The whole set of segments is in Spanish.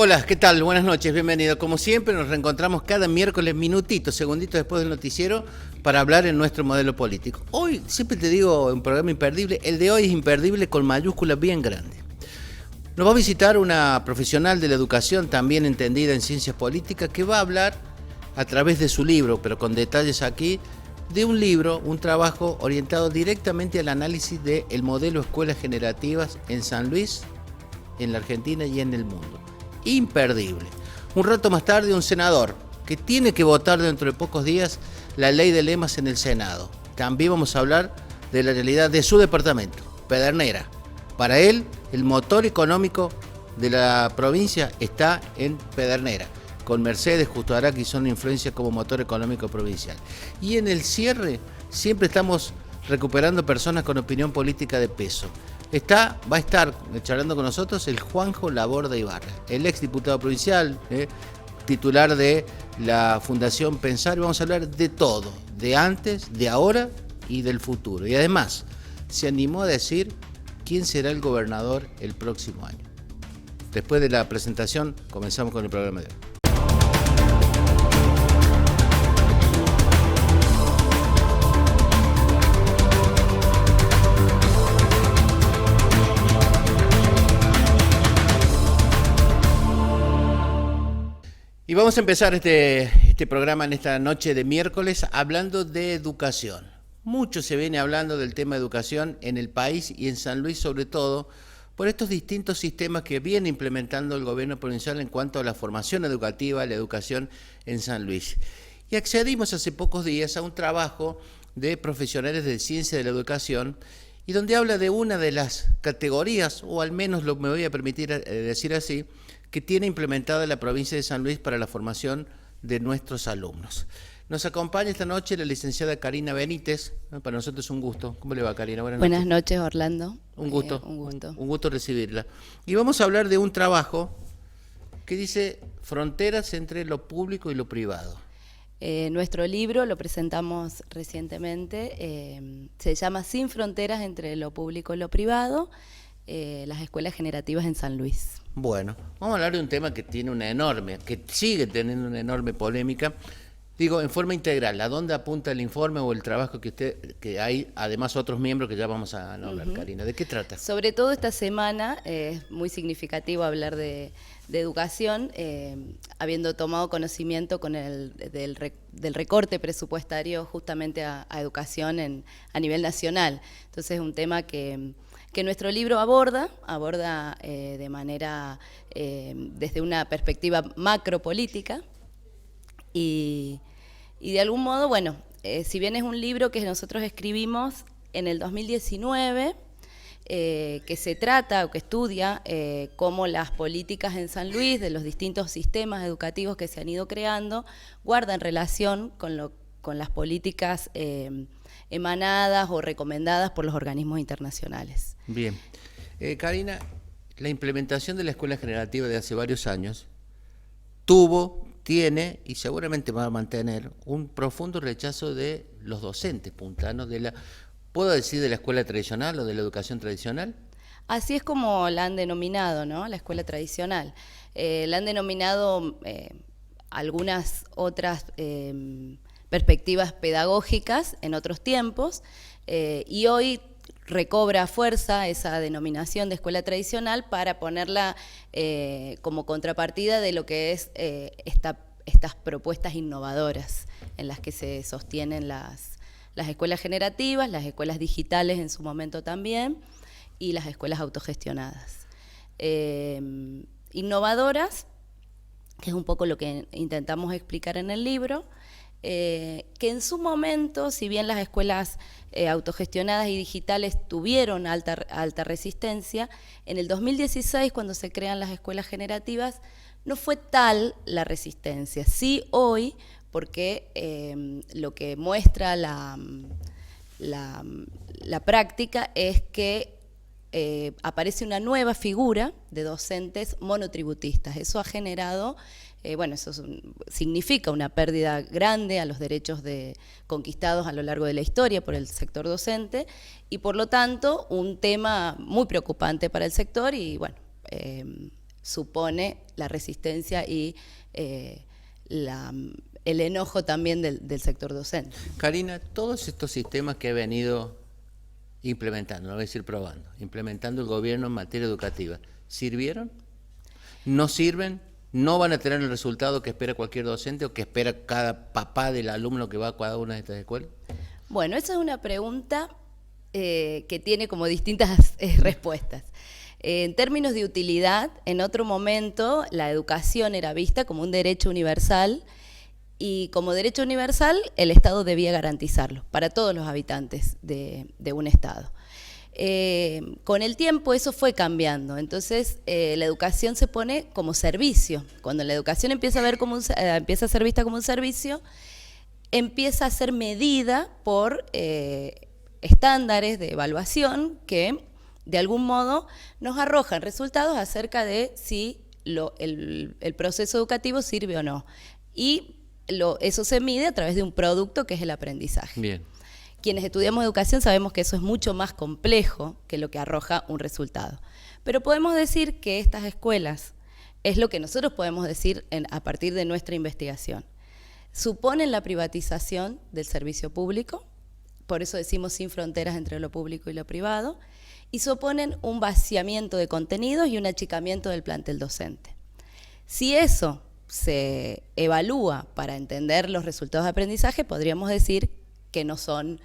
Hola, ¿qué tal? Buenas noches, bienvenido. Como siempre, nos reencontramos cada miércoles, minutitos, segunditos después del noticiero, para hablar en nuestro modelo político. Hoy, siempre te digo, un programa imperdible. El de hoy es imperdible con mayúsculas bien grandes. Nos va a visitar una profesional de la educación, también entendida en ciencias políticas, que va a hablar a través de su libro, pero con detalles aquí, de un libro, un trabajo orientado directamente al análisis del modelo escuelas generativas en San Luis, en la Argentina y en el mundo. Imperdible. Un rato más tarde, un senador que tiene que votar dentro de pocos días la ley de lemas en el Senado. También vamos a hablar de la realidad de su departamento, Pedernera. Para él, el motor económico de la provincia está en Pedernera, con Mercedes, Justo Araki son influencia como motor económico provincial. Y en el cierre, siempre estamos recuperando personas con opinión política de peso. Va a estar charlando con nosotros el Juanjo Laborda Ibarra, el ex diputado provincial, titular de la Fundación Pensar, y vamos a hablar de todo, de antes, de ahora y del futuro. Y además, se animó a decir quién será el gobernador el próximo año. Después de la presentación, comenzamos con el programa de hoy. Y vamos a empezar este programa en esta noche de miércoles hablando de educación. Mucho se viene hablando del tema de educación en el país y en San Luis sobre todo por estos distintos sistemas que viene implementando el gobierno provincial en cuanto a la formación educativa, la educación en San Luis. Y accedimos hace pocos días a un trabajo de profesionales de ciencia de la educación y donde habla de una de las categorías, o al menos me voy a permitir decir así, que tiene implementada la provincia de San Luis para la formación de nuestros alumnos. Nos acompaña esta noche la licenciada Karina Benítez. Para nosotros es un gusto. ¿Cómo le va, Karina? Buenas noches, Orlando. Un gusto. Un gusto. Un gusto recibirla. Y vamos a hablar de un trabajo que dice fronteras entre lo público y lo privado. Nuestro libro lo presentamos recientemente. Se llama Sin fronteras entre lo público y lo privado, las escuelas generativas en San Luis. Bueno, vamos a hablar de un tema que sigue teniendo una enorme polémica. Digo, en forma integral, ¿a dónde apunta el informe o el trabajo que hay, además otros miembros que ya vamos a hablar, Karina? ¿De qué trata? Sobre todo esta semana es muy significativo hablar de educación, habiendo tomado conocimiento del recorte presupuestario justamente a educación a nivel nacional. Entonces es un tema que nuestro libro aborda de manera, desde una perspectiva macropolítica y de algún modo, bueno, si bien es un libro que nosotros escribimos en el 2019, que se trata o que estudia cómo las políticas en San Luis, de los distintos sistemas educativos que se han ido creando, guardan relación con las políticas emanadas o recomendadas por los organismos internacionales. Bien. Karina, la implementación de la escuela generativa de hace varios años tiene y seguramente va a mantener un profundo rechazo de los docentes puntanos ¿puedo decir de la escuela tradicional o de la educación tradicional? Así es como la han denominado, ¿no? La escuela tradicional. La han denominado algunas otras perspectivas pedagógicas en otros tiempos y hoy recobra fuerza esa denominación de escuela tradicional para ponerla como contrapartida de lo que es estas propuestas innovadoras en las que se sostienen las escuelas generativas, las escuelas digitales en su momento también y las escuelas autogestionadas. Innovadoras, que es un poco lo que intentamos explicar en el libro, que en su momento, si bien las escuelas autogestionadas y digitales tuvieron alta resistencia, en el 2016, cuando se crean las escuelas generativas, no fue tal la resistencia. Sí hoy, porque lo que muestra la práctica es que aparece una nueva figura de docentes monotributistas. Eso ha generado, eso significa una pérdida grande a los derechos conquistados a lo largo de la historia por el sector docente y por lo tanto un tema muy preocupante para el sector y supone la resistencia y el enojo también del sector docente. Karina, todos estos sistemas que ha venido implementando, no voy a decir probando, implementando el gobierno en materia educativa, ¿sirvieron? ¿No sirven? ¿No van a tener el resultado que espera cualquier docente o que espera cada papá del alumno que va a cada una de estas escuelas? Bueno, esa es una pregunta que tiene como distintas respuestas. En términos de utilidad, en otro momento la educación era vista como un derecho universal y como derecho universal el Estado debía garantizarlo para todos los habitantes de un Estado. Con el tiempo eso fue cambiando, entonces la educación se pone como servicio. Cuando la educación empieza a ser vista como un servicio, empieza a ser medida por estándares de evaluación que de algún modo nos arrojan resultados acerca de si el proceso educativo sirve o no. Y eso se mide a través de un producto que es el aprendizaje. Bien. Quienes estudiamos educación sabemos que eso es mucho más complejo que lo que arroja un resultado. Pero podemos decir que estas escuelas, es lo que nosotros podemos decir a partir de nuestra investigación, suponen la privatización del servicio público, por eso decimos sin fronteras entre lo público y lo privado, y suponen un vaciamiento de contenidos y un achicamiento del plantel docente. Si eso se evalúa para entender los resultados de aprendizaje, podríamos decir que no son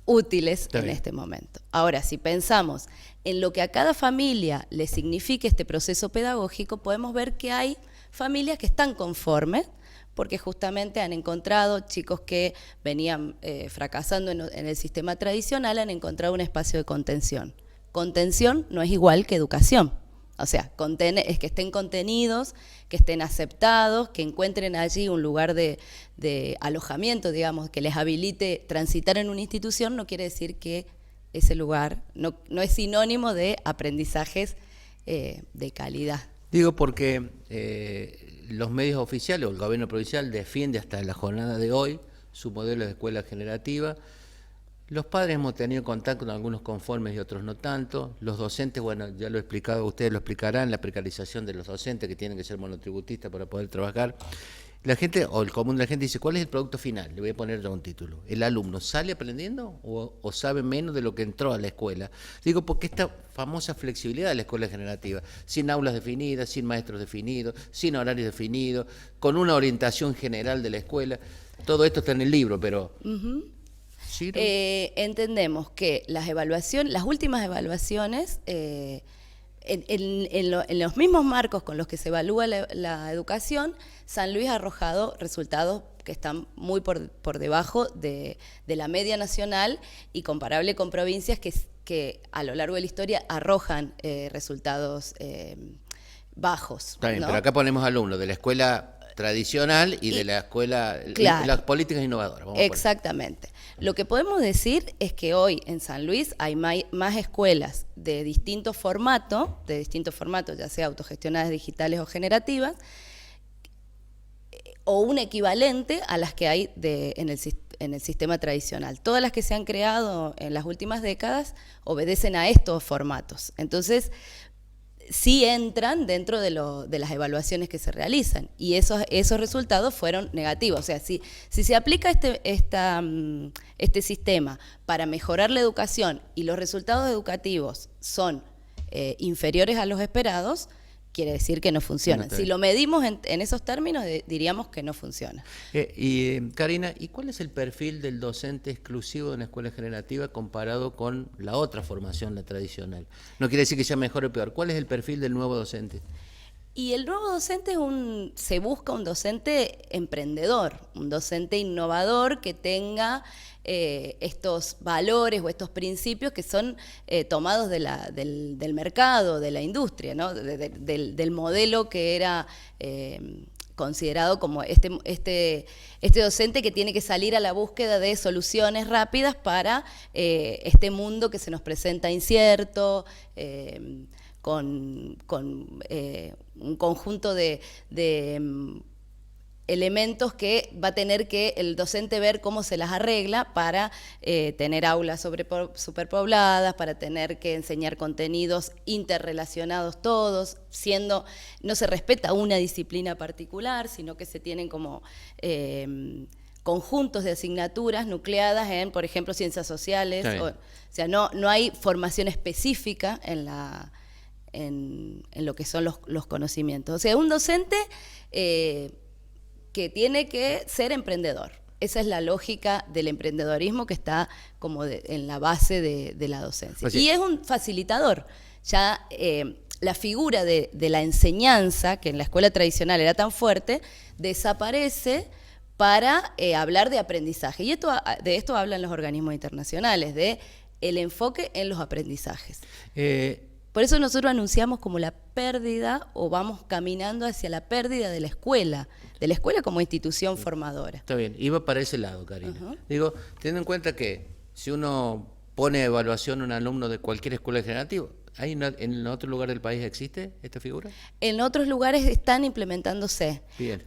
útiles en este momento. Ahora, si pensamos en lo que a cada familia le significa este proceso pedagógico, podemos ver que hay familias que están conformes, porque justamente han encontrado, chicos que venían fracasando en el sistema tradicional, han encontrado un espacio de contención. Contención no es igual que educación. O sea, es que estén contenidos, que estén aceptados, que encuentren allí un lugar de alojamiento, digamos, que les habilite transitar en una institución, no quiere decir que ese lugar no es sinónimo de aprendizajes de calidad. Digo porque los medios oficiales o el gobierno provincial defiende hasta la jornada de hoy su modelo de escuela generativa. Los padres hemos tenido contacto con algunos conformes y otros no tanto. Los docentes, bueno, ya lo he explicado, ustedes lo explicarán, la precarización de los docentes que tienen que ser monotributistas para poder trabajar. La gente, o el común de la gente dice, ¿cuál es el producto final? Le voy a poner ya un título. ¿El alumno sale aprendiendo o sabe menos de lo que entró a la escuela? Digo, porque esta famosa flexibilidad de la escuela generativa, sin aulas definidas, sin maestros definidos, sin horarios definidos, con una orientación general de la escuela, todo esto está en el libro, pero... entendemos que las últimas evaluaciones, en los mismos marcos con los que se evalúa la educación, San Luis ha arrojado resultados que están muy por debajo de la media nacional y comparable con provincias que a lo largo de la historia arrojan resultados bajos. Está bien, ¿no? pero acá ponemos alumnos de la escuela tradicional y de la escuela, claro, las políticas innovadoras. Exactamente. Lo que podemos decir es que hoy en San Luis hay más escuelas de distinto formato, ya sea autogestionadas, digitales o generativas, o un equivalente a las que hay en el sistema tradicional. Todas las que se han creado en las últimas décadas obedecen a estos formatos. Entonces, sí entran dentro de las evaluaciones que se realizan y esos resultados fueron negativos. O sea, si se aplica este sistema para mejorar la educación y los resultados educativos son inferiores a los esperados, quiere decir que no funcionan. Si lo medimos en esos términos, diríamos que no funciona. Karina, ¿y cuál es el perfil del docente exclusivo de una escuela generativa comparado con la otra formación, la tradicional? No quiere decir que sea mejor o peor. ¿Cuál es el perfil del nuevo docente? Y el nuevo docente se busca un docente emprendedor, un docente innovador que tenga estos valores o estos principios que son tomados del mercado, de la industria, ¿no? del modelo que era considerado como este docente que tiene que salir a la búsqueda de soluciones rápidas para este mundo que se nos presenta incierto, con un conjunto de elementos que va a tener que el docente ver cómo se las arregla para tener aulas superpobladas, para tener que enseñar contenidos interrelacionados todos, no se respeta una disciplina particular, sino que se tienen como conjuntos de asignaturas nucleadas en, por ejemplo, ciencias sociales. O sea, no hay formación específica en lo que son los conocimientos. O sea, un docente que tiene que ser emprendedor. Esa es la lógica del emprendedorismo que está como en la base de la docencia. Y es un facilitador. Ya la figura de la enseñanza, que en la escuela tradicional era tan fuerte, desaparece para hablar de aprendizaje. Y de esto hablan los organismos internacionales, de el enfoque en los aprendizajes. Por eso nosotros anunciamos como la pérdida, o vamos caminando hacia la pérdida de la escuela como institución formadora. Está bien, iba para ese lado, Karina. Digo, teniendo en cuenta que si uno pone a evaluación a un alumno de cualquier escuela generativa, ¿en otro lugar del país existe esta figura? En otros lugares están implementándose. Bien.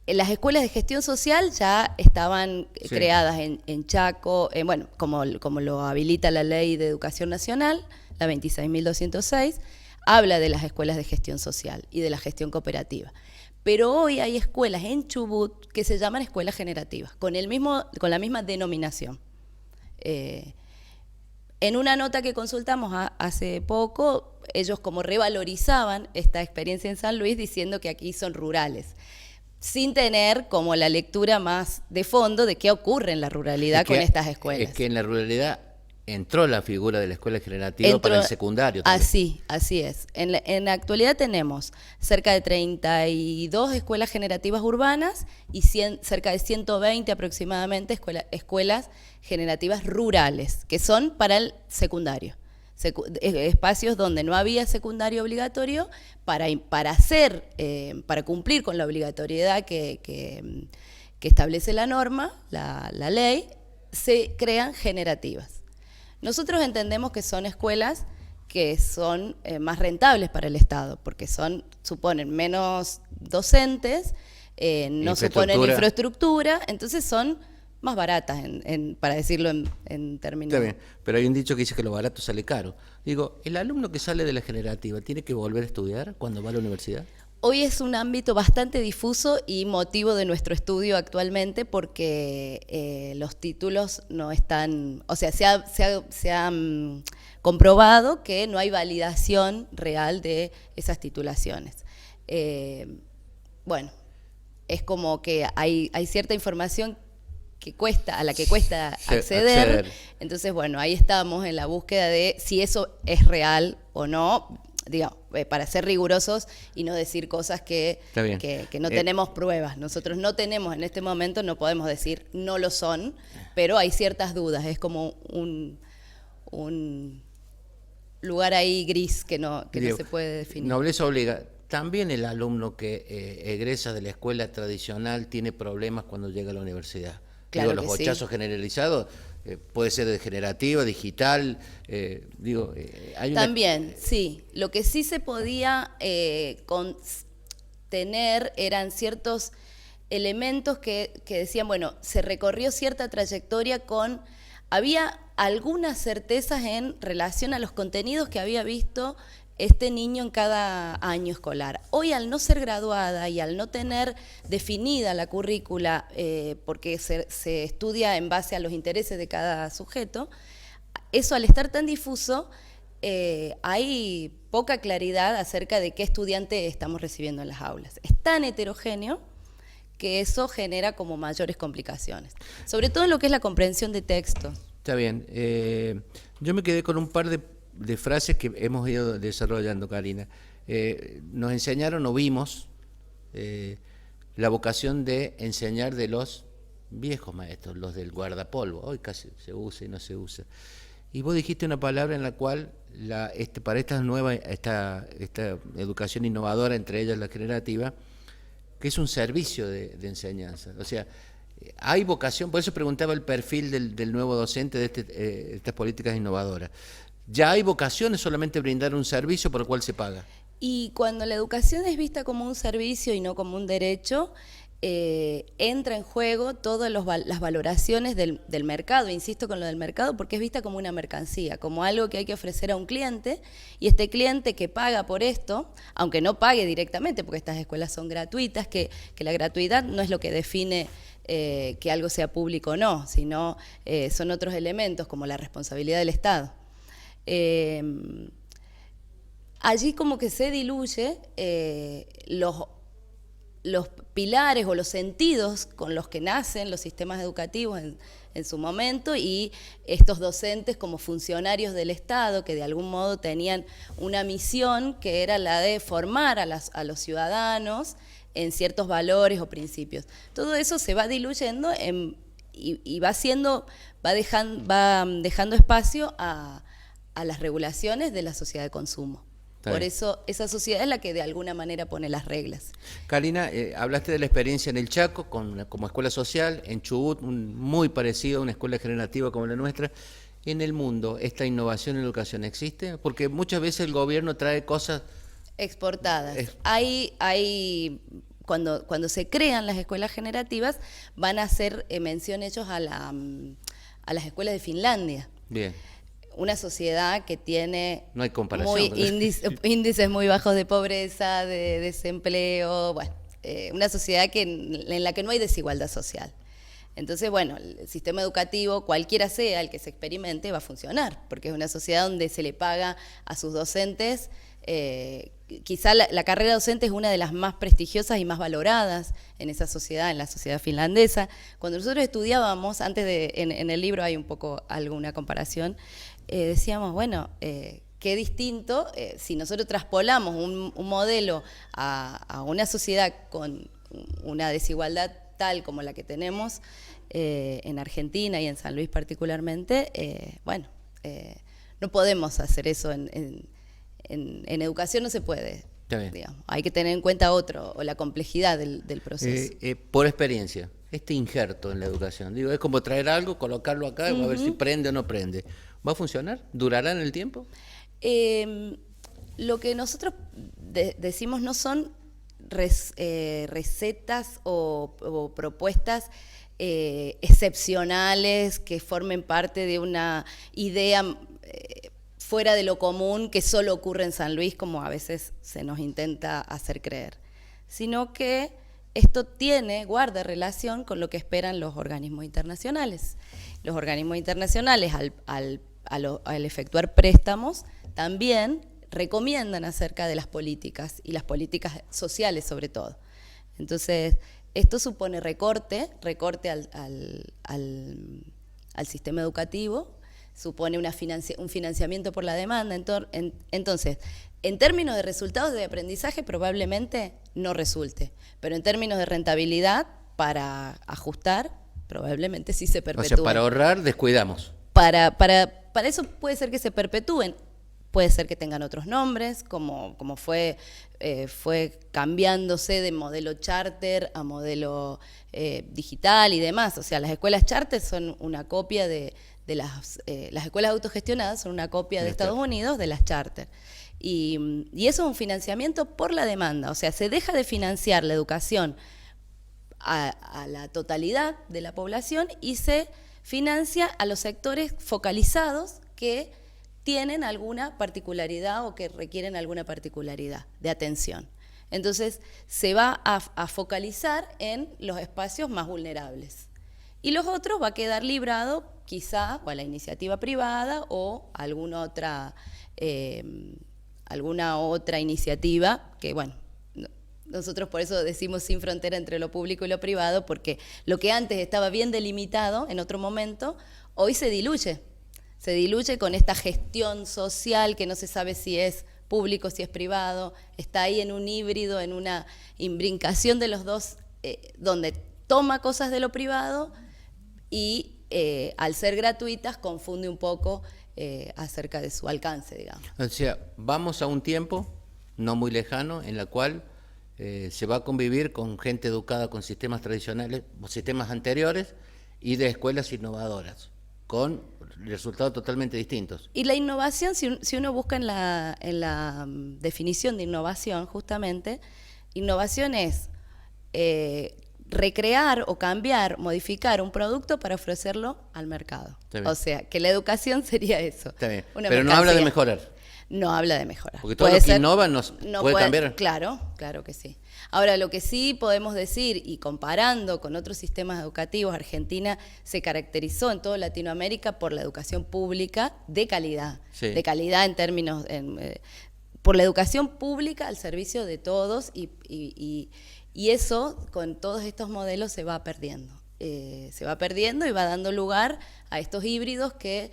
Las escuelas de gestión social ya estaban creadas en Chaco, bueno, como lo habilita la Ley de Educación Nacional, la 26.206, habla de las escuelas de gestión social y de la gestión cooperativa. Pero hoy hay escuelas en Chubut que se llaman escuelas generativas, con la misma denominación. En una nota que consultamos hace poco, ellos como revalorizaban esta experiencia en San Luis diciendo que aquí son rurales, sin tener como la lectura más de fondo de qué ocurre en la ruralidad con estas escuelas. Es que en la ruralidad entró la figura de la escuela generativa para el secundario también. Así es. En la actualidad tenemos cerca de 32 escuelas generativas urbanas y cerca de 120 aproximadamente escuelas generativas rurales, que son para el secundario. Espacios donde no había secundario obligatorio para cumplir con la obligatoriedad que establece la norma, la ley, se crean generativas. Nosotros entendemos que son escuelas que son más rentables para el Estado, porque suponen menos docentes, no suponen infraestructura, entonces son más baratas, para decirlo en términos... Está bien, pero hay un dicho que dice que lo barato sale caro. Digo, ¿el alumno que sale de la generativa tiene que volver a estudiar cuando va a la universidad? Hoy es un ámbito bastante difuso y motivo de nuestro estudio actualmente porque los títulos no están... O sea, se ha comprobado que no hay validación real de esas titulaciones. Bueno, es como que hay cierta información a la que cuesta acceder. Entonces, bueno, ahí estamos en la búsqueda de si eso es real o no, digamos, para ser rigurosos y no decir cosas que no tenemos pruebas. Nosotros no tenemos en este momento, no podemos decir no lo son, pero hay ciertas dudas. Es como un lugar ahí gris que no se puede definir. Nobleza obliga. También el alumno que egresa de la escuela tradicional tiene problemas cuando llega a la universidad. Claro, los bochazos generalizados, puede ser degenerativa, digital, También, sí. Lo que sí se podía tener eran ciertos elementos que decían, bueno, se recorrió cierta trayectoria había algunas certezas en relación a los contenidos que había visto este niño en cada año escolar. Hoy, al no ser graduada y al no tener definida la currícula, porque se estudia en base a los intereses de cada sujeto, eso al estar tan difuso, hay poca claridad acerca de qué estudiante estamos recibiendo en las aulas. Es tan heterogéneo que eso genera como mayores complicaciones, sobre todo en lo que es la comprensión de texto. Está bien. Yo me quedé con un par de frases que hemos ido desarrollando, Karina. Nos enseñaron o vimos la vocación de enseñar de los viejos maestros, los del guardapolvo. Hoy casi se usa y no se usa. Y vos dijiste una palabra en la cual para esta educación innovadora, entre ellas la generativa, que es un servicio de enseñanza. O sea, hay vocación, por eso preguntaba el perfil del nuevo docente de estas políticas innovadoras. ¿Ya hay vocación, es solamente brindar un servicio por el cual se paga? Y cuando la educación es vista como un servicio y no como un derecho, entra en juego todas las valoraciones del mercado, insisto con lo del mercado, porque es vista como una mercancía, como algo que hay que ofrecer a un cliente, y este cliente que paga por esto, aunque no pague directamente, porque estas escuelas son gratuitas, que la gratuidad no es lo que define que algo sea público o no, sino son otros elementos como la responsabilidad del Estado. Allí como que se diluye los pilares o los sentidos con los que nacen los sistemas educativos en su momento, y estos docentes como funcionarios del Estado que de algún modo tenían una misión que era la de formar a los ciudadanos en ciertos valores o principios. Todo eso se va diluyendo y va dejando espacio a las regulaciones de la sociedad de consumo. Por eso esa sociedad es la que de alguna manera pone las reglas. Karina, hablaste de la experiencia en el Chaco como escuela social, en Chubut, muy parecido a una escuela generativa como la nuestra. En el mundo, ¿esta innovación en educación existe? Porque muchas veces el gobierno trae cosas exportadas. Cuando se crean las escuelas generativas, van a hacer mención hechos a las escuelas de Finlandia. Bien. Una sociedad que tiene no hay comparación, índices muy bajos de pobreza, de desempleo, bueno, una sociedad en la que no hay desigualdad social. Entonces, bueno, el sistema educativo, cualquiera sea el que se experimente, va a funcionar, porque es una sociedad donde se le paga a sus docentes. Quizá la carrera docente es una de las más prestigiosas y más valoradas en esa sociedad, en la sociedad finlandesa. Cuando nosotros estudiábamos, en el libro hay un poco alguna comparación, decíamos, bueno, qué distinto si nosotros traspolamos un modelo a una sociedad con una desigualdad tal como la que tenemos en Argentina y en San Luis particularmente. No podemos hacer eso en educación, no se puede. Digamos. Hay que tener en cuenta la complejidad del proceso. Por experiencia, este injerto en la educación, es como traer algo, colocarlo acá y a ver si prende o no prende. ¿Va a funcionar? ¿Durará en el tiempo? Lo que nosotros decimos no son recetas o propuestas excepcionales que formen parte de una idea fuera de lo común que solo ocurre en San Luis, como a veces se nos intenta hacer creer, sino que esto guarda relación con lo que esperan los organismos internacionales. Los organismos internacionales, al efectuar préstamos, también recomiendan acerca de las políticas, y las políticas sociales sobre todo. Entonces, esto supone recorte al sistema educativo, supone un financiamiento por la demanda. Entonces, en términos de resultados de aprendizaje probablemente no resulte, pero en términos de rentabilidad, para ajustar, probablemente sí se perpetúe. O sea, para ahorrar descuidamos. Para eso puede ser que se perpetúen, puede ser que tengan otros nombres, como fue cambiándose de modelo charter a modelo digital y demás. O sea, las escuelas charter son una copia de las escuelas autogestionadas, son una copia de Estados Unidos de las charter. Y eso es un financiamiento por la demanda. O sea, se deja de financiar la educación a la totalidad de la población y se financia a los sectores focalizados que tienen alguna particularidad o que requieren alguna particularidad de atención. Entonces, se va a focalizar en los espacios más vulnerables. Y los otros va a quedar librado quizá o a la iniciativa privada o a alguna otra iniciativa que, bueno, nosotros por eso decimos sin frontera entre lo público y lo privado, porque lo que antes estaba bien delimitado en otro momento, hoy se diluye con esta gestión social que no se sabe si es público, si es privado, está ahí en un híbrido, en una imbrincación de los dos, donde toma cosas de lo privado y al ser gratuitas confunde un poco acerca de su alcance, digamos. O sea, vamos a un tiempo no muy lejano en la cual se va a convivir con gente educada con sistemas tradicionales, o sistemas anteriores y de escuelas innovadoras. con resultados totalmente distintos. Y la innovación, si uno busca en la definición de innovación, justamente, innovación es recrear o cambiar, modificar un producto para ofrecerlo al mercado. O sea, que la educación sería eso. Está bien. Una Pero no habla de mejorar. No habla de mejorar. Porque todo lo que innova no puede cambiar. Claro, claro que sí. Ahora, lo que sí podemos decir, y comparando con otros sistemas educativos, Argentina se caracterizó en toda Latinoamérica por la educación pública de calidad. Sí. De calidad en términos... por la educación pública al servicio de todos y eso, con todos estos modelos, se va perdiendo. Se va perdiendo y va dando lugar a estos híbridos que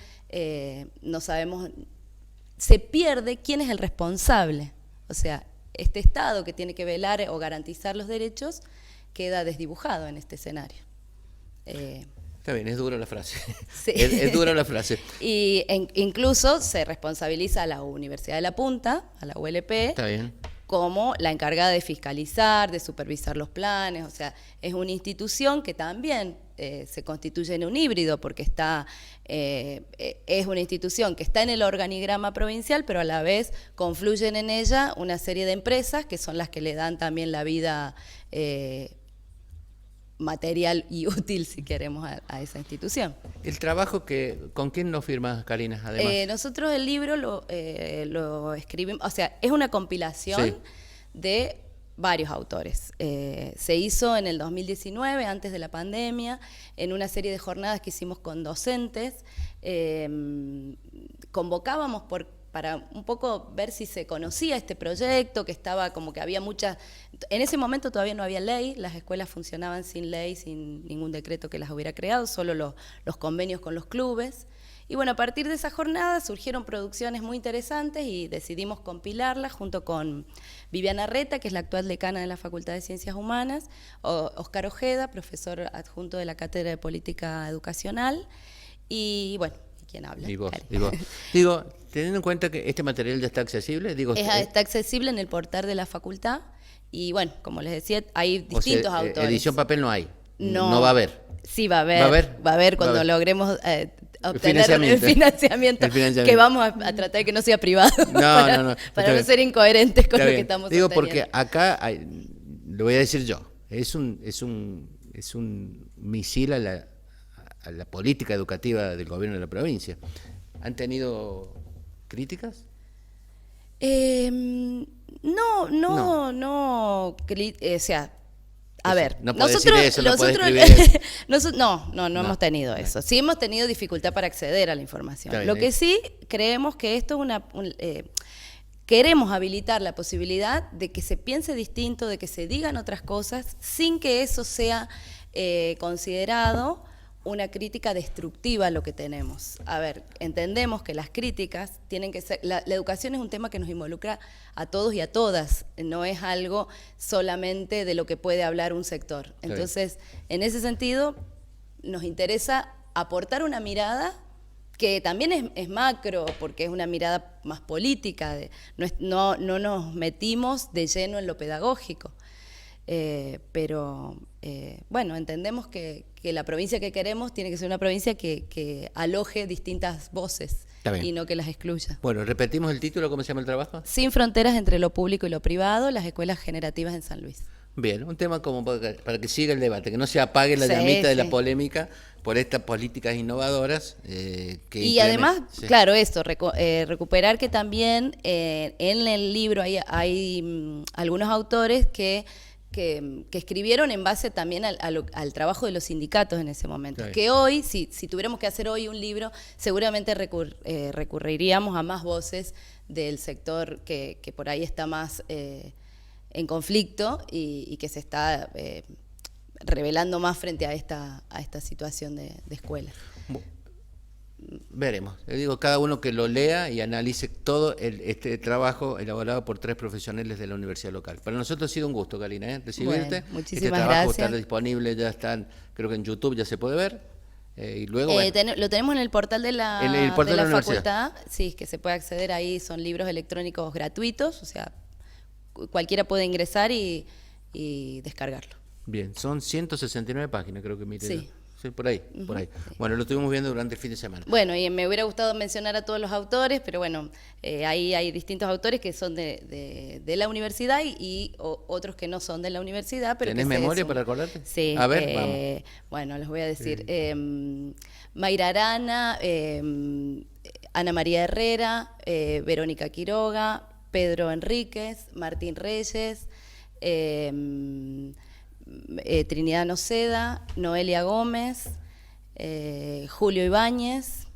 no sabemos... Se pierde quién es el responsable. O sea, este Estado que tiene que velar o garantizar los derechos queda desdibujado en este escenario. Está bien, es dura la frase. Sí. Es dura la frase. Y incluso se responsabiliza a la Universidad de La Punta, a la ULP, Está bien, como la encargada de fiscalizar, de supervisar los planes. O sea, es una institución que también se constituye en un híbrido, porque es una institución que está en el organigrama provincial, pero a la vez confluyen en ella una serie de empresas que son las que le dan también la vida material y útil, si queremos, a esa institución. El trabajo ¿con quién lo firmas, Karina, además? Nosotros el libro lo escribimos, o sea, es una compilación Sí. de varios autores. Se hizo en el 2019, antes de la pandemia, en una serie de jornadas que hicimos con docentes. Convocábamos para un poco ver si se conocía este proyecto, que estaba como que había muchas... En ese momento todavía no había ley, las escuelas funcionaban sin ley, sin ningún decreto que las hubiera creado, solo los convenios con los clubes. Y bueno, a partir de esa jornada surgieron producciones muy interesantes y decidimos compilarlas junto con Viviana Reta, que es la actual decana de la Facultad de Ciencias Humanas, Oscar Ojeda, profesor adjunto de la Cátedra de Política Educacional, y bueno, ¿quién habla? Y vos. Digo, teniendo en cuenta que este material ya está accesible, está accesible en el portal de la facultad, y bueno, como les decía, hay distintos autores. Edición papel no hay, no va a haber. Sí, va a haber cuando logremos obtener el financiamiento, que vamos a tratar de que no sea privado, para no ser incoherentes con lo que estamos Digo, obteniendo. porque acá, lo voy a decir yo, es un misil a la política educativa del gobierno de la provincia. ¿Han tenido críticas? No, o sea, a ver, no puede nosotros, decir eso, no puede escribir eso. no hemos tenido eso. Sí hemos tenido dificultad para acceder a la información. Lo que sí creemos que esto es queremos habilitar la posibilidad de que se piense distinto, de que se digan otras cosas, sin que eso sea considerado una crítica destructiva a lo que tenemos. A ver, entendemos que las críticas tienen que ser... La educación es un tema que nos involucra a todos y a todas, no es algo solamente de lo que puede hablar un sector. Entonces, en ese sentido, nos interesa aportar una mirada que también es macro, porque es una mirada más política, no nos metimos de lleno en lo pedagógico. Pero bueno, entendemos que la provincia que queremos tiene que ser una provincia que aloje distintas voces y no que las excluya. Bueno, repetimos el título, ¿cómo se llama el trabajo? Sin fronteras entre lo público y lo privado, las escuelas generativas en San Luis. Bien, un tema como para que siga el debate, que no se apague la llamita de la polémica por estas políticas innovadoras. Y además, claro, esto, recuperar que también en el libro hay algunos autores que escribieron en base también al trabajo de los sindicatos en ese momento. Claro. Que hoy, si tuviéramos que hacer hoy un libro, seguramente recurriríamos a más voces del sector que por ahí está más en conflicto y que se está revelando más frente a esta situación de escuelas. Veremos. Le digo, cada uno que lo lea y analice todo este trabajo elaborado por 3 profesionales de la universidad local. Para nosotros ha sido un gusto, Karina, recibirte. Bueno, muchísimas gracias. Está disponible, ya están, creo que en YouTube ya se puede ver. Y luego, lo tenemos en el portal de la facultad, sí, que se puede acceder ahí, son libros electrónicos gratuitos, o sea, cualquiera puede ingresar y descargarlo. Bien, son 169 páginas, creo que mire. Sí. Sí, por ahí, por ahí. Sí. Bueno, lo estuvimos viendo durante el fin de semana. Bueno, y me hubiera gustado mencionar a todos los autores, pero bueno, ahí hay distintos autores que son de la universidad y otros que no son de la universidad. Pero ¿Tenés memoria para acordarte? Sí. A ver, vamos. Bueno, les voy a decir. Mayra Arana, Ana María Herrera, Verónica Quiroga, Pedro Enríquez, Martín Reyes, Trinidad Noceda, Noelia Gómez, Julio Ibáñez,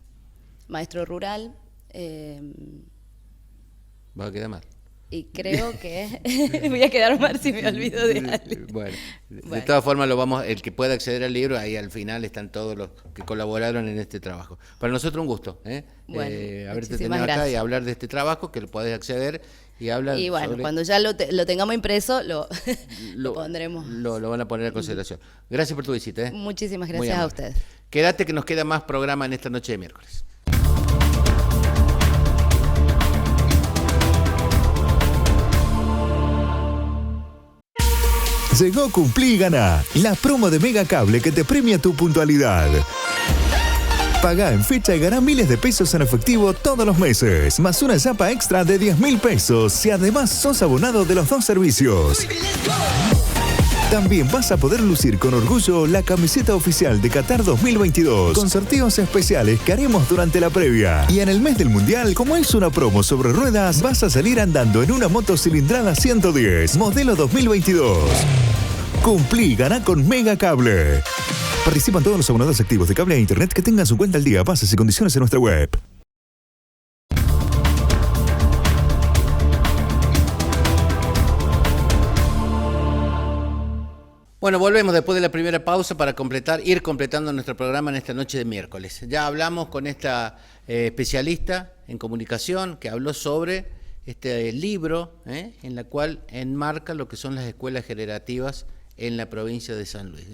maestro rural. Va a quedar mal. Y creo que voy a quedar mal si me olvido de alguien. Bueno, de todas formas, el que pueda acceder al libro, ahí al final están todos los que colaboraron en este trabajo. Para nosotros un gusto, Bueno, haberte tenido acá y hablar de este trabajo, que lo podés acceder y hablar. Y bueno, sobre... cuando ya lo tengamos impreso, lo pondremos. Lo van a poner a consideración. Gracias por tu visita. Muchísimas gracias a ustedes. Quédate que nos queda más programa en esta noche de miércoles. Llegó Cumplí y Ganá, la promo de Mega Cable que te premia tu puntualidad. Pagá en fecha y ganá miles de pesos en efectivo todos los meses, más una chapa extra de 10.000 pesos si además sos abonado de los 2 servicios. También vas a poder lucir con orgullo la camiseta oficial de Qatar 2022 con sorteos especiales que haremos durante la previa. Y en el mes del Mundial, como es una promo sobre ruedas, vas a salir andando en una moto cilindrada 110, modelo 2022. Cumplí y ganá con Mega Cable. Participan todos los abonados activos de cable e internet que tengan su cuenta al día. Bases y condiciones en nuestra web. Bueno, volvemos después de la primera pausa para ir completando nuestro programa en esta noche de miércoles. Ya hablamos con esta especialista en comunicación que habló sobre este libro en la cual enmarca lo que son las escuelas generativas en la provincia de San Luis.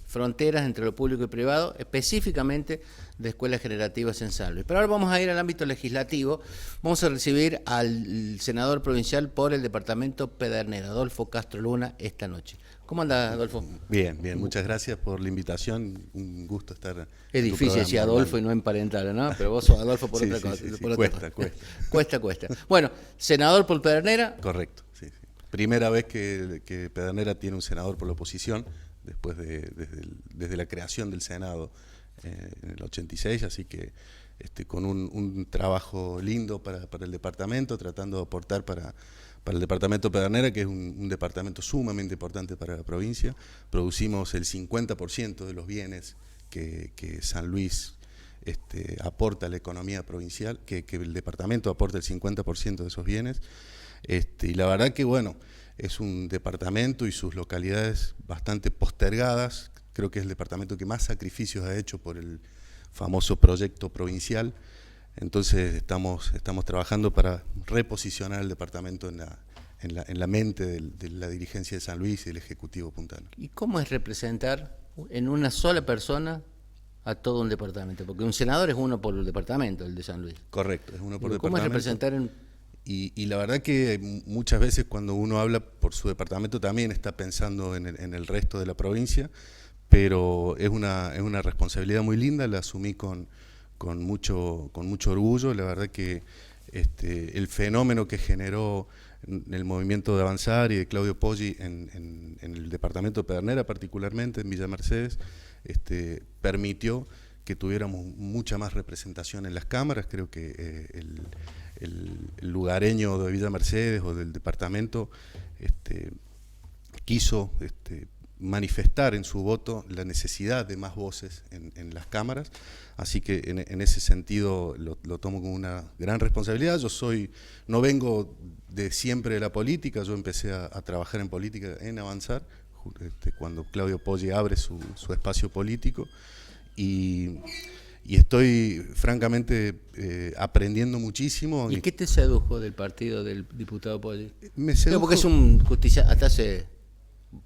Fronteras entre lo público y privado, específicamente de escuelas generativas en San Luis. Pero ahora vamos a ir al ámbito legislativo. Vamos a recibir al senador provincial por el departamento Pedernera, Adolfo Castro Luna, esta noche. ¿Cómo anda, Adolfo? Bien, muchas gracias por la invitación, un gusto estar. Es difícil decir Adolfo y no emparentarlo, ¿no? Pero vos sos Adolfo por otra cosa. Sí, por cuesta. Cuesta. Bueno, senador por Pedernera. Correcto, sí. Primera vez que Pedernera tiene un senador por la oposición, desde la creación del Senado en el 86, así que con un trabajo lindo para el departamento, tratando de aportar para el departamento Pedernera, que es un departamento sumamente importante para la provincia. Producimos el 50% de los bienes que San Luis aporta a la economía provincial, que el departamento aporta el 50% de esos bienes. Y la verdad que, bueno, es un departamento y sus localidades bastante postergadas. Creo que es el departamento que más sacrificios ha hecho por el famoso proyecto provincial. Entonces estamos trabajando para reposicionar el departamento en la mente de la dirigencia de San Luis y del Ejecutivo puntano. ¿Y cómo es representar en una sola persona a todo un departamento? Porque un senador es uno por el departamento, el de San Luis. Correcto, es uno por departamento. ¿Cómo es representar Y la verdad que muchas veces cuando uno habla por su departamento también está pensando en el resto de la provincia, pero es una responsabilidad muy linda, la asumí con mucho orgullo. La verdad que el fenómeno que generó el movimiento de Avanzar y de Claudio Poggi en el departamento de Pedernera, particularmente en Villa Mercedes, permitió que tuviéramos mucha más representación en las cámaras. Creo que el lugareño de Villa Mercedes o del departamento quiso manifestar en su voto la necesidad de más voces en las cámaras, así que en ese sentido lo tomo como una gran responsabilidad. No vengo de siempre de la política, yo empecé a trabajar en política en Avanzar, cuando Claudio Poggi abre su espacio político, y estoy francamente aprendiendo muchísimo. ¿Y qué te sedujo del partido del diputado Poggi? Me sedujo porque es un justicialista, hasta hace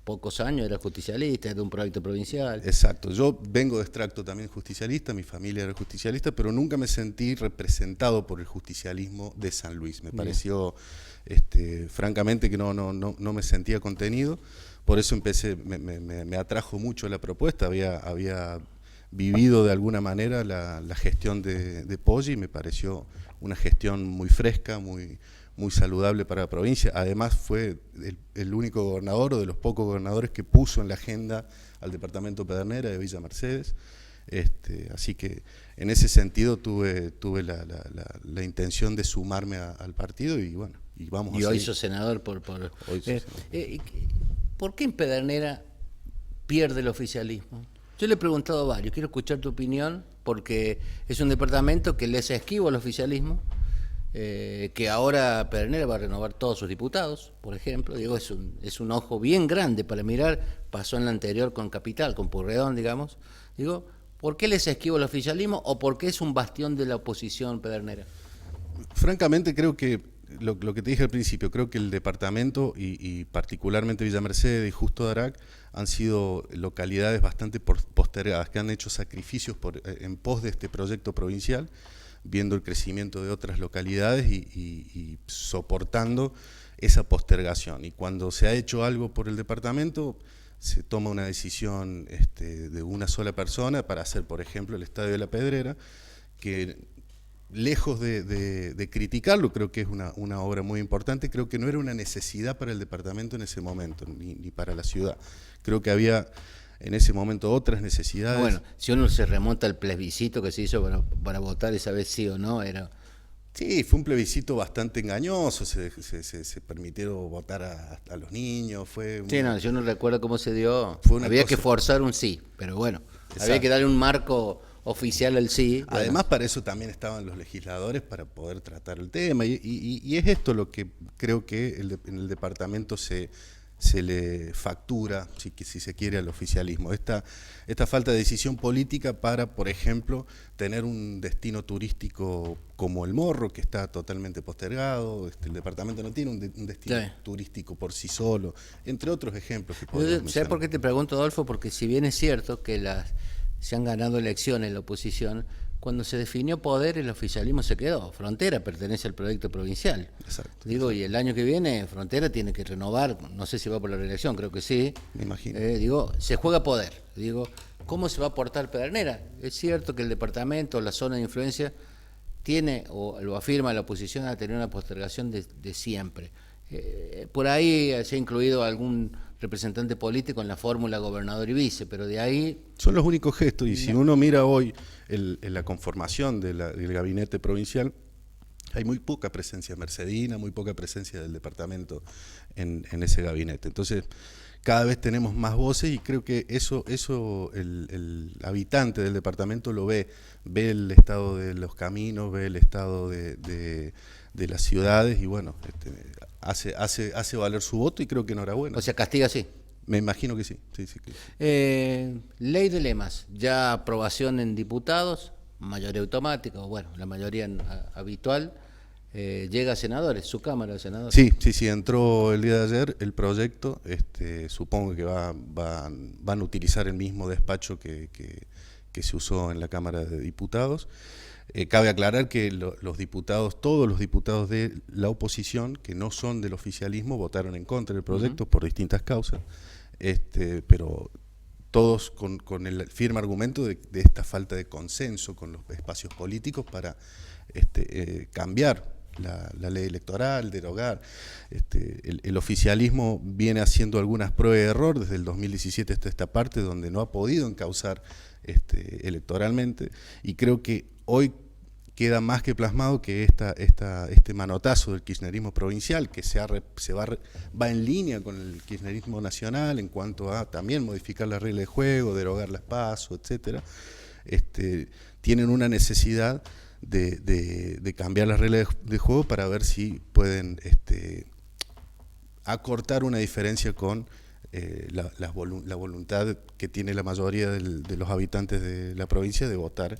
pocos años era justicialista, de un proyecto provincial. Exacto, yo vengo de extracto también justicialista, mi familia era justicialista, pero nunca me sentí representado por el justicialismo de San Luis. Me pareció, francamente, que no me sentía contenido. Por eso me atrajo mucho la propuesta. Había vivido de alguna manera la gestión de Poggi, me pareció una gestión muy fresca, muy saludable para la provincia. Además fue el único gobernador o de los pocos gobernadores que puso en la agenda al departamento Pedernera de Villa Mercedes. Así que en ese sentido tuve la intención de sumarme al partido y bueno, y vamos a Y hoy seguir. sos senador Hoy soy senador. ¿Por qué en Pedernera pierde el oficialismo? Yo le he preguntado a varios, quiero escuchar tu opinión, porque es un departamento que le hace esquivo al oficialismo, que ahora Pedernera va a renovar todos sus diputados, por ejemplo. Digo, es un ojo bien grande para mirar, pasó en la anterior con Capital, con Purredón, digamos. Digo, ¿por qué les esquivo el oficialismo o por qué es un bastión de la oposición Pedernera? Francamente creo que lo que te dije al principio, creo que el departamento y particularmente Villa Mercedes y Justo Darac han sido localidades bastante postergadas, que han hecho sacrificios en pos de este proyecto provincial, viendo el crecimiento de otras localidades y soportando esa postergación. Y cuando se ha hecho algo por el departamento, se toma una decisión de una sola persona para hacer, por ejemplo, el Estadio de la Pedrera, que lejos de criticarlo, creo que es una obra muy importante, creo que no era una necesidad para el departamento en ese momento, ni para la ciudad. Creo que había en ese momento otras necesidades. Bueno, si uno se remonta al plebiscito que se hizo para votar esa vez sí o no, era... Sí, fue un plebiscito bastante engañoso, se permitieron votar a los niños, Sí, no, yo no recuerdo cómo se dio, había que forzar un sí, pero bueno, Exacto. Había que darle un marco oficial al sí. Además, para eso también estaban los legisladores, para poder tratar el tema, y es esto lo que creo que en el departamento se le factura, si se quiere, al oficialismo. Esta falta de decisión política para, por ejemplo, tener un destino turístico como el Morro, que está totalmente postergado. El departamento no tiene un destino turístico por sí solo, entre otros ejemplos que podemos mencionar. ¿Sabes por qué te pregunto, Adolfo? Porque si bien es cierto que se han ganado elecciones en la oposición, cuando se definió poder, el oficialismo se quedó. Frontera pertenece al proyecto provincial. Exacto. Digo, y el año que viene Frontera tiene que renovar, no sé si va por la reelección, creo que sí. Me imagino. Digo, se juega poder. Digo, ¿cómo se va a aportar Pedernera? Es cierto que el departamento, la zona de influencia, tiene, o lo afirma la oposición, a tener una postergación de siempre. Por ahí se ha incluido algún representante político en la fórmula gobernador y vice, pero de ahí... Son los únicos gestos, y si uno mira hoy la conformación del gabinete provincial, hay muy poca presencia mercedina, muy poca presencia del departamento en ese gabinete. Entonces, cada vez tenemos más voces y creo que eso el habitante del departamento lo ve el estado de los caminos, ve el estado de las ciudades y bueno, hace valer su voto y creo que enhorabuena. O sea, castiga sí. Me imagino que sí. Ley de lemas, ya aprobación en diputados, mayoría automática, o bueno, la mayoría habitual, llega a senadores, su Cámara de Senadores. Sí, entró el día de ayer el proyecto, supongo que van a utilizar el mismo despacho que se usó en la Cámara de Diputados. Cabe aclarar que todos los diputados de la oposición, que no son del oficialismo, votaron en contra del proyecto por distintas causas, pero todos con el firme argumento de esta falta de consenso con los espacios políticos para cambiar la ley electoral, derogar. El oficialismo viene haciendo algunas pruebas de error desde el 2017 hasta esta parte, donde no ha podido encauzar electoralmente, y creo que hoy queda más que plasmado que este manotazo del kirchnerismo provincial, que va en línea con el kirchnerismo nacional en cuanto a también modificar la regla de juego, derogar las PASO, etcétera, tienen una necesidad de cambiar las reglas de juego para ver si pueden acortar una diferencia con la voluntad que tiene la mayoría de los habitantes de la provincia de votar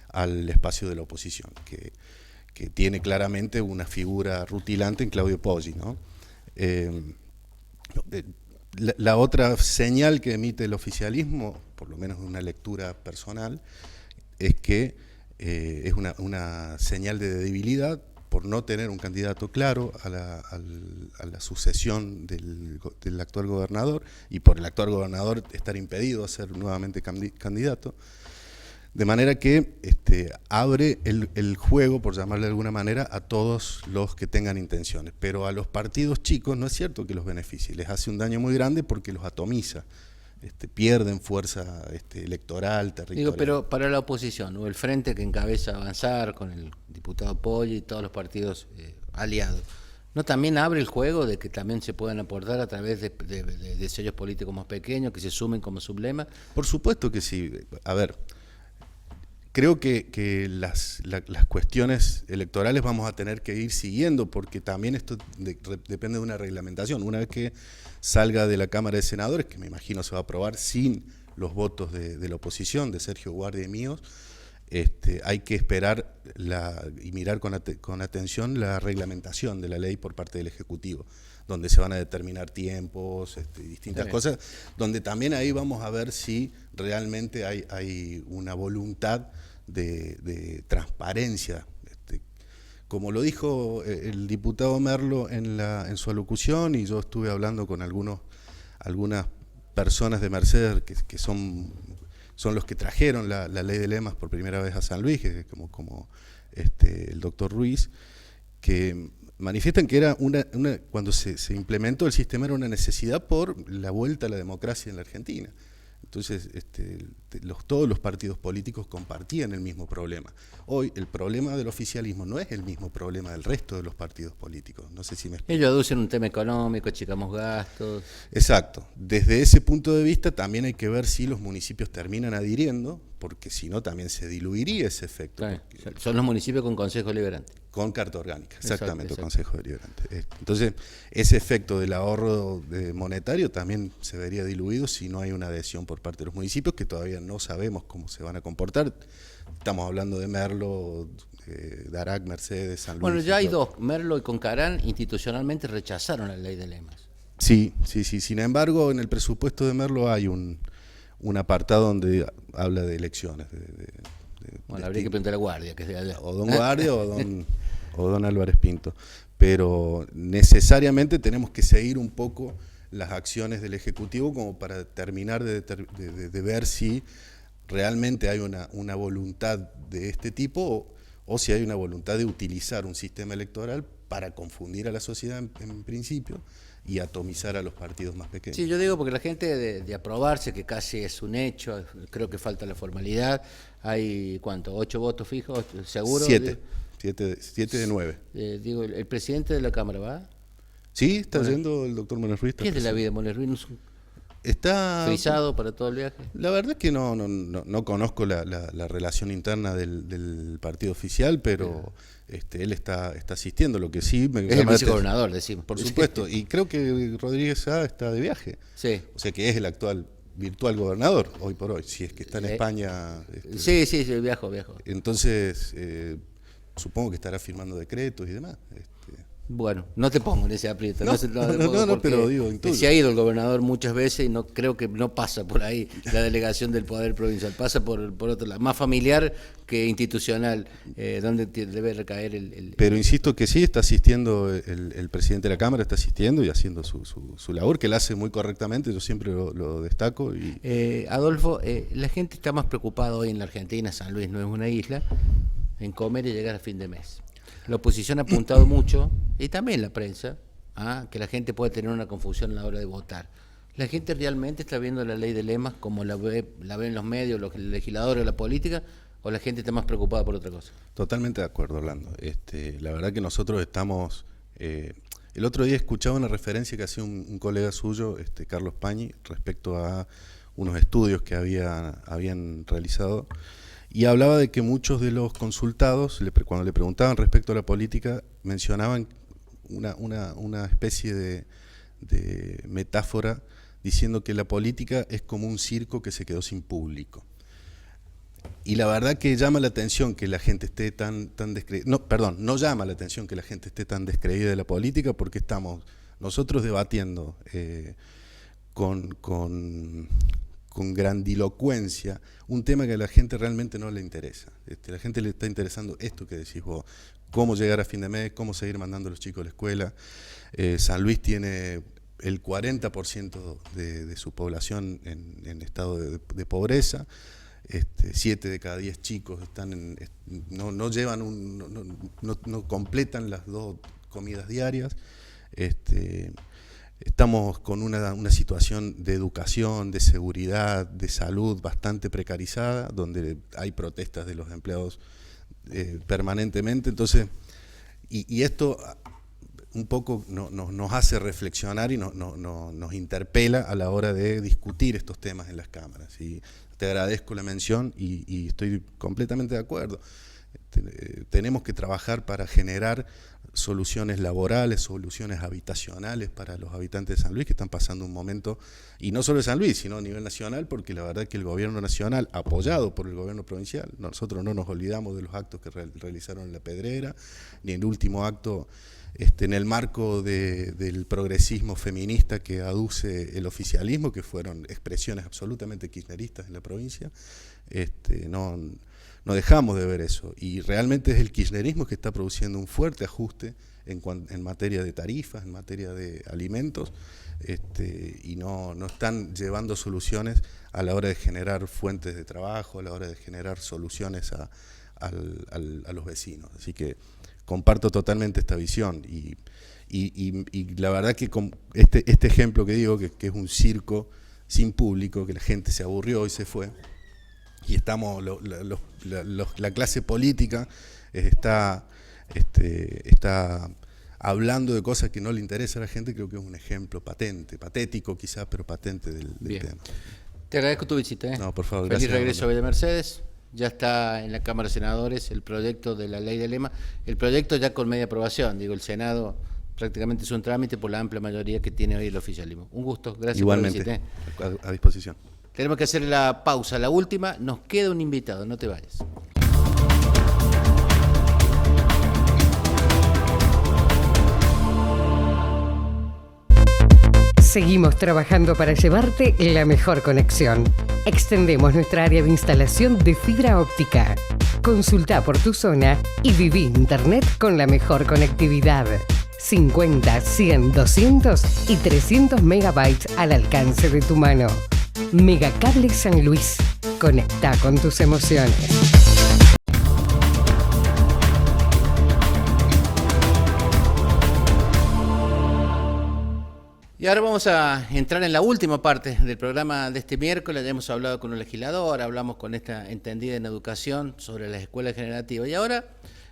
al espacio de la oposición, que tiene claramente una figura rutilante en Claudio Poggi, ¿no? La otra señal que emite el oficialismo, por lo menos una lectura personal, es que es una señal de debilidad por no tener un candidato claro a la sucesión del actual gobernador, y por el actual gobernador estar impedido a ser nuevamente candidato. De manera que abre el juego, por llamarle de alguna manera, a todos los que tengan intenciones. Pero a los partidos chicos no es cierto que los beneficie, les hace un daño muy grande porque los atomiza. Pierden fuerza electoral, territorial. Digo, pero para la oposición, o el frente que encabeza Avanzar con el diputado Poggi y todos los partidos aliados, ¿no también abre el juego de que también se puedan aportar a través de sellos políticos más pequeños que se sumen como sublema? Por supuesto que sí. A ver, creo que las cuestiones electorales vamos a tener que ir siguiendo, porque también esto depende de una reglamentación. Una vez que salga de la Cámara de Senadores, que me imagino se va a aprobar sin los votos de la oposición, de Sergio Guardia y míos, hay que esperar y mirar con atención la reglamentación de la ley por parte del Ejecutivo, donde se van a determinar tiempos, distintas cosas, donde también ahí vamos a ver si realmente hay una voluntad de transparencia. Como lo dijo el diputado Merlo en su alocución, y yo estuve hablando con algunas personas de Mercedes que son los que trajeron la ley de lemas por primera vez a San Luis, como el doctor Ruiz, que manifiestan que era cuando se implementó el sistema era una necesidad por la vuelta a la democracia en la Argentina. Entonces, todos los partidos políticos compartían el mismo problema. Hoy, el problema del oficialismo no es el mismo problema del resto de los partidos políticos. No sé si me explico. Ellos aducen un tema económico, achicamos gastos. Exacto. Desde ese punto de vista, también hay que ver si los municipios terminan adhiriendo, porque si no, también se diluiría ese efecto. Claro, son los municipios con consejo deliberante. Con carta orgánica, exactamente, exacto. Consejo Deliberante. Entonces, ese efecto del ahorro monetario también se vería diluido si no hay una adhesión por parte de los municipios, que todavía no sabemos cómo se van a comportar. Estamos hablando de Merlo, Darac, Mercedes, San Luis. Bueno, ya hay dos. Merlo y Concarán institucionalmente rechazaron la ley de lemas. Sí. Sin embargo, en el presupuesto de Merlo hay un apartado donde habla de elecciones. Bueno, habría que preguntar a Guardia, que es de allá. O don Guardia o don Álvarez Pinto. Pero necesariamente tenemos que seguir un poco las acciones del Ejecutivo como para terminar de ver si realmente hay una voluntad de este tipo o si hay una voluntad de utilizar un sistema electoral para confundir a la sociedad en principio y atomizar a los partidos más pequeños. Sí, yo digo porque la gente de aprobarse, que casi es un hecho, creo que falta la formalidad, hay, ¿cuánto? ¿8 votos fijos? ¿Seguro? 7 de 9. Digo, el presidente de la Cámara, ¿va? Sí, está yendo el doctor Moner Ruiz. ¿Qué es de la vida de Moner Ruiz? Está frisado para todo el viaje. La verdad es que no conozco la relación interna del partido oficial, pero él está asistiendo. Lo que sí me es el vicegobernador, decimos. Por supuesto, y creo que Rodríguez Sá está de viaje. Sí. O sea que es el actual virtual gobernador hoy por hoy, si es que está en España. Sí, viajo. Entonces, supongo que estará firmando decretos y demás. Bueno, no te pongo en ese aprieto. No, pero digo, se ha ido el gobernador muchas veces y no creo que no pasa por ahí la delegación del Poder Provincial, pasa por otro lado, más familiar que institucional, donde debe recaer el... Pero insisto que sí, está asistiendo, el presidente de la Cámara está asistiendo y haciendo su labor, que la hace muy correctamente, yo siempre lo destaco. Adolfo, la gente está más preocupada hoy en la Argentina, San Luis no es una isla, en comer y llegar a fin de mes. La oposición ha apuntado mucho, y también la prensa, que la gente puede tener una confusión a la hora de votar. ¿La gente realmente está viendo la ley de lemas como la ven los medios, los legisladores, la política, o la gente está más preocupada por otra cosa? Totalmente de acuerdo, Orlando. La verdad que nosotros estamos... el otro día escuchaba una referencia que hacía un colega suyo, Carlos Pañi, respecto a unos estudios que habían realizado, y hablaba de que muchos de los consultados, cuando le preguntaban respecto a la política, mencionaban una especie de metáfora diciendo que la política es como un circo que se quedó sin público. Y la verdad que llama la atención que la gente esté tan descreída. No llama la atención que la gente esté tan descreída de la política, porque estamos nosotros debatiendo con grandilocuencia un tema que a la gente realmente no le interesa. A la gente le está interesando esto que decís vos, cómo llegar a fin de mes, cómo seguir mandando a los chicos a la escuela. San Luis tiene el 40% de su población en estado de pobreza. 7 de cada 10 chicos no llevan no completan las 2 comidas diarias. Estamos con una situación de educación, de seguridad, de salud bastante precarizada, donde hay protestas de los empleados permanentemente. Entonces, y esto un poco nos hace reflexionar y nos interpela a la hora de discutir estos temas en las cámaras. Y te agradezco la mención y estoy completamente de acuerdo. Tenemos que trabajar para generar soluciones laborales, soluciones habitacionales para los habitantes de San Luis, que están pasando un momento, y no solo de San Luis, sino a nivel nacional, porque la verdad que el gobierno nacional, apoyado por el gobierno provincial, nosotros no nos olvidamos de los actos que realizaron en La Pedrera, ni el último acto en el marco del progresismo feminista que aduce el oficialismo, que fueron expresiones absolutamente kirchneristas en la provincia. No dejamos de ver eso, y realmente es el kirchnerismo que está produciendo un fuerte ajuste en materia de tarifas, en materia de alimentos, y no están llevando soluciones a la hora de generar fuentes de trabajo, a la hora de generar soluciones a los vecinos. Así que comparto totalmente esta visión, y la verdad que con este ejemplo que digo, que es un circo sin público, que la gente se aburrió y se fue, y estamos la clase política está hablando de cosas que no le interesa a la gente. Creo que es un ejemplo patético quizás, pero patente del tema. Te agradezco tu visita. No, por favor, Feliz gracias. regreso a Villa Mercedes. Ya está en la Cámara de Senadores el proyecto de la ley de lema. El proyecto ya con media aprobación. Digo, el Senado prácticamente es un trámite por la amplia mayoría que tiene hoy el oficialismo. Un gusto, gracias. Igualmente, por la visita. a disposición. Tenemos que hacer la pausa, la última. Nos queda un invitado, no te vayas. Seguimos trabajando para llevarte la mejor conexión. Extendemos nuestra área de instalación de fibra óptica. Consulta por tu zona y viví internet con la mejor conectividad. 50, 100, 200 y 300 megabytes al alcance de tu mano. Megacable San Luis. Conecta con tus emociones. Y ahora vamos a entrar en la última parte del programa de este miércoles. Ya hemos hablado con un legislador, hablamos con esta entendida en educación sobre las escuelas generativas. Y ahora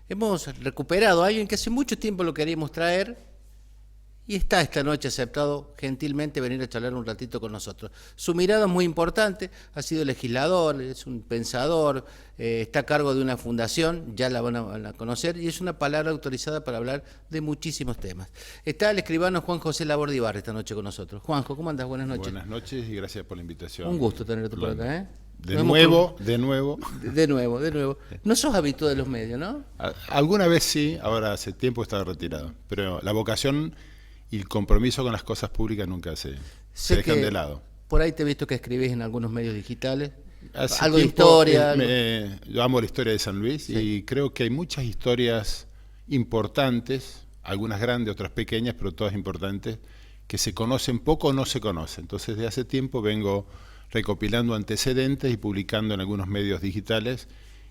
hemos recuperado a alguien que hace mucho tiempo lo queríamos traer y está esta noche aceptado gentilmente venir a charlar un ratito con nosotros. Su mirada es muy importante, ha sido legislador, es un pensador, está a cargo de una fundación, ya la van a conocer, y es una palabra autorizada para hablar de muchísimos temas. Está el escribano Juan José Laborde Ibarra esta noche con nosotros. Juanjo, ¿cómo andas? Buenas noches. Buenas noches y gracias por la invitación. Un gusto tenerte por acá, ¿eh? De nuevo. De nuevo. No sos habitual de los medios, ¿no? Alguna vez sí, ahora hace tiempo que estaba retirado, pero la vocación y el compromiso con las cosas públicas nunca se dejan de lado. Por ahí te he visto que escribís en algunos medios digitales. Hace algo de tiempo, historia. Yo amo la historia de San Luis, sí, y creo que hay muchas historias importantes, algunas grandes, otras pequeñas, pero todas importantes, que se conocen poco o no se conocen. Entonces, de hace tiempo vengo recopilando antecedentes y publicando en algunos medios digitales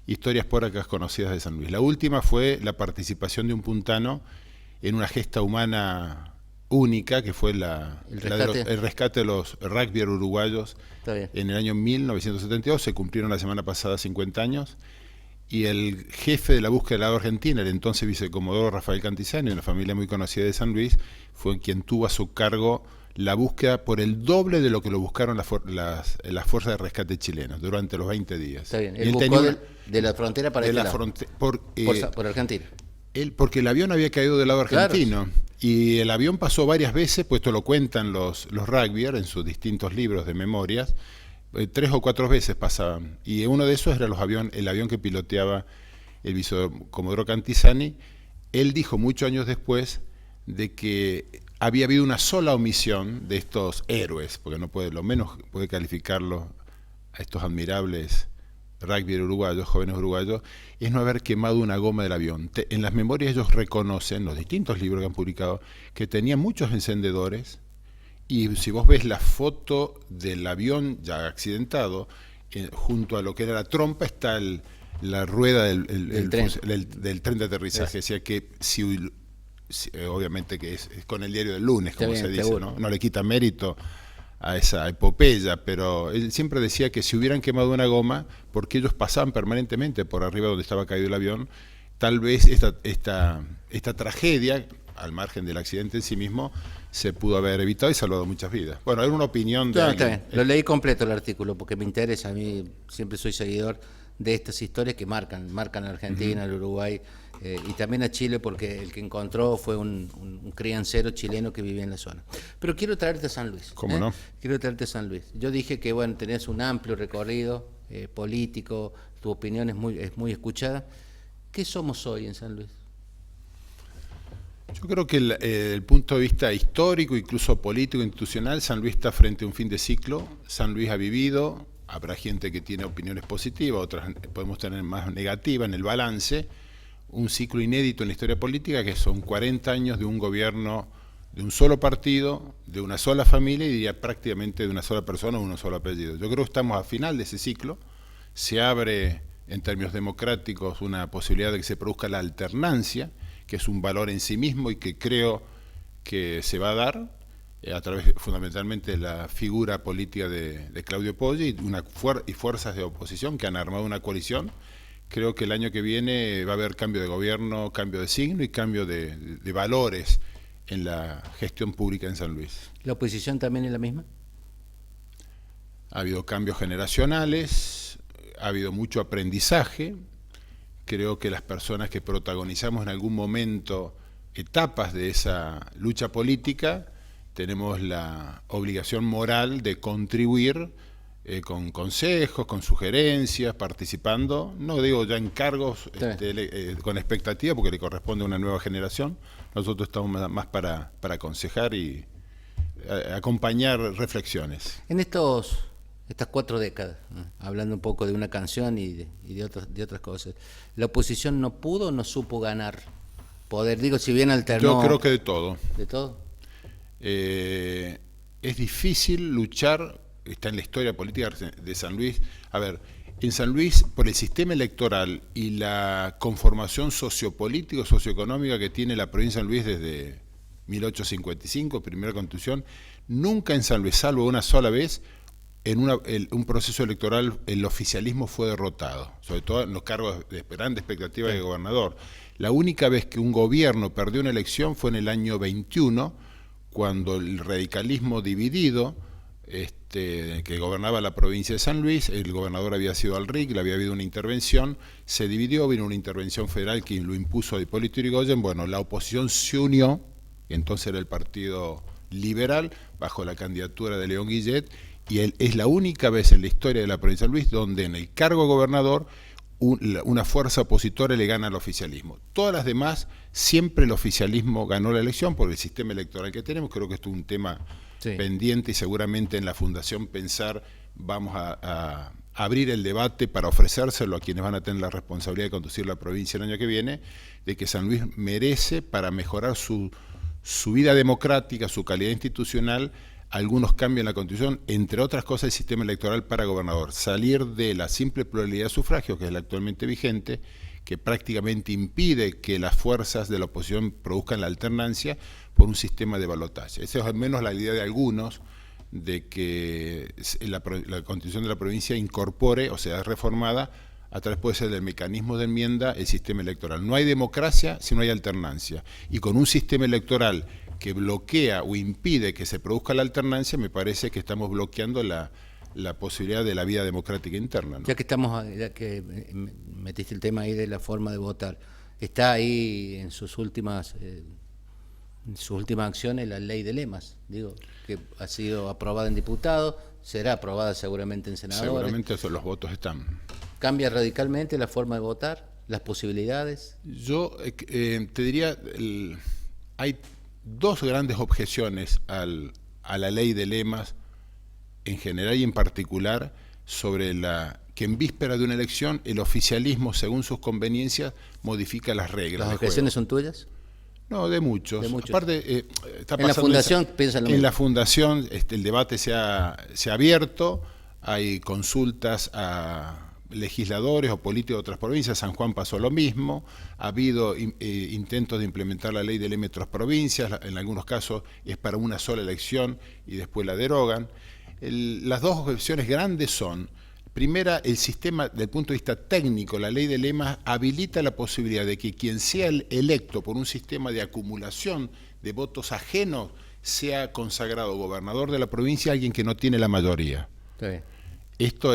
historias pocas conocidas de San Luis. La última fue la participación de un puntano en una gesta humana única, que fue el rescate de los rugby uruguayos en el año 1972. Se cumplieron la semana pasada 50 años, y el jefe de la búsqueda del lado argentina, el entonces vicecomodoro Rafael Cantizani, una familia muy conocida de San Luis, fue quien tuvo a su cargo la búsqueda por el doble de lo que lo buscaron las fuerzas de rescate chilenas durante los 20 días. Está bien, él buscó de la frontera para de este la lado. Por Argentina. Porque el avión había caído del lado argentino, claro, y el avión pasó varias veces, pues esto lo cuentan los rugbyers en sus distintos libros de memorias, 3 o 4 veces pasaban, y uno de esos era el avión que piloteaba el vicecomodoro Cantizani. Él dijo muchos años después de que había habido una sola omisión de estos héroes, porque no puede, lo menos puede calificarlos a estos admirables rugby uruguayos, jóvenes uruguayos, es no haber quemado una goma del avión. En las memorias ellos reconocen, los distintos libros que han publicado, que tenían muchos encendedores, y si vos ves la foto del avión ya accidentado, junto a lo que era la trompa está la rueda del tren de aterrizaje. O sea que obviamente que es con el diario del lunes, como se dice, no le quita mérito a esa epopeya, pero él siempre decía que si hubieran quemado una goma, porque ellos pasaban permanentemente por arriba donde estaba caído el avión, tal vez esta tragedia, al margen del accidente en sí mismo, se pudo haber evitado y salvado muchas vidas. Bueno, era una opinión de alguien. Lo leí completo el artículo porque me interesa, a mí siempre soy seguidor de estas historias que marcan a Argentina, al Uruguay y también a Chile, porque el que encontró fue un criancero chileno que vivía en la zona. Pero quiero traerte a San Luis. ¿Cómo no? Quiero traerte a San Luis. Yo dije que bueno, tenías un amplio recorrido político, tu opinión es muy escuchada. ¿Qué somos hoy en San Luis? Yo creo que desde el punto de vista histórico, incluso político, institucional, San Luis está frente a un fin de ciclo. San Luis ha vivido, habrá gente que tiene opiniones positivas, otras podemos tener más negativas en el balance, un ciclo inédito en la historia política, que son 40 años de un gobierno de un solo partido, de una sola familia y diría prácticamente de una sola persona o un solo apellido. Yo creo que estamos al final de ese ciclo, se abre en términos democráticos una posibilidad de que se produzca la alternancia, que es un valor en sí mismo y que creo que se va a dar a través fundamentalmente de la figura política de Claudio Poggi y fuerzas de oposición que han armado una coalición. Creo que el año que viene va a haber cambio de gobierno, cambio de signo y cambio de valores en la gestión pública en San Luis. ¿La oposición también es la misma? Ha habido cambios generacionales, ha habido mucho aprendizaje. Creo que las personas que protagonizamos en algún momento etapas de esa lucha política tenemos la obligación moral de contribuir con consejos, con sugerencias, participando, no digo ya en cargos con expectativa porque le corresponde a una nueva generación. Nosotros estamos más para aconsejar y acompañar reflexiones. En estas 4 décadas, hablando un poco de una canción y de otras cosas, ¿la oposición no pudo o no supo ganar poder? Digo, si bien alternó... Yo creo que de todo. ¿De todo? Es difícil luchar, está en la historia política de San Luis. A ver, en San Luis, por el sistema electoral y la conformación sociopolítica, socioeconómica que tiene la provincia de San Luis desde 1855, primera constitución, nunca en San Luis, salvo una sola vez, en un proceso electoral el oficialismo fue derrotado, sobre todo en los cargos de grande expectativa de gobernador. La única vez que un gobierno perdió una elección fue en el año 21, cuando el radicalismo dividido, que gobernaba la provincia de San Luis, el gobernador había sido Alric, le había habido una intervención, se dividió, vino una intervención federal que lo impuso a Hipólito Yrigoyen. Bueno, la oposición se unió, entonces era el Partido Liberal, bajo la candidatura de León Guillet, y es la única vez en la historia de la provincia de San Luis donde en el cargo de gobernador una fuerza opositora le gana al oficialismo. Todas las demás, siempre el oficialismo ganó la elección por el sistema electoral que tenemos. Creo que esto es un tema pendiente y seguramente en la Fundación Pensar vamos a abrir el debate para ofrecérselo a quienes van a tener la responsabilidad de conducir la provincia el año que viene, de que San Luis merece, para mejorar su vida democrática, su calidad institucional, algunos cambios en la Constitución, entre otras cosas el sistema electoral para gobernador, salir de la simple pluralidad de sufragio, que es la actualmente vigente, que prácticamente impide que las fuerzas de la oposición produzcan la alternancia por un sistema de balotaje. Esa es al menos la idea de algunos, de que la Constitución de la provincia incorpore, o sea, reformada, a través puede ser del mecanismo de enmienda, el sistema electoral. No hay democracia si no hay alternancia. Y con un sistema electoral que bloquea o impide que se produzca la alternancia, me parece que estamos bloqueando la posibilidad de la vida democrática interna, ¿no? Ya que metiste el tema ahí de la forma de votar, está ahí en sus últimas acciones la ley de lemas, digo, que ha sido aprobada en diputados, será aprobada seguramente en senadores. Seguramente los votos están. ¿Cambia radicalmente la forma de votar, las posibilidades? Yo te diría, hay 2 grandes objeciones a la ley de lemas en general y en particular, sobre que en víspera de una elección el oficialismo, según sus conveniencias, modifica las reglas. ¿Las objeciones son tuyas? No, de muchos. Aparte, está en la Fundación piensan lo mismo. En la Fundación el debate se ha abierto, hay consultas a legisladores o políticos de otras provincias. San Juan pasó lo mismo, ha habido intentos de implementar la ley de ley en otras provincias, en algunos casos es para una sola elección y después la derogan. Las dos objeciones grandes son: primera, el sistema, desde el punto de vista técnico, la ley de lemas habilita la posibilidad de que quien sea electo por un sistema de acumulación de votos ajenos sea consagrado gobernador de la provincia alguien que no tiene la mayoría. Está bien. Esto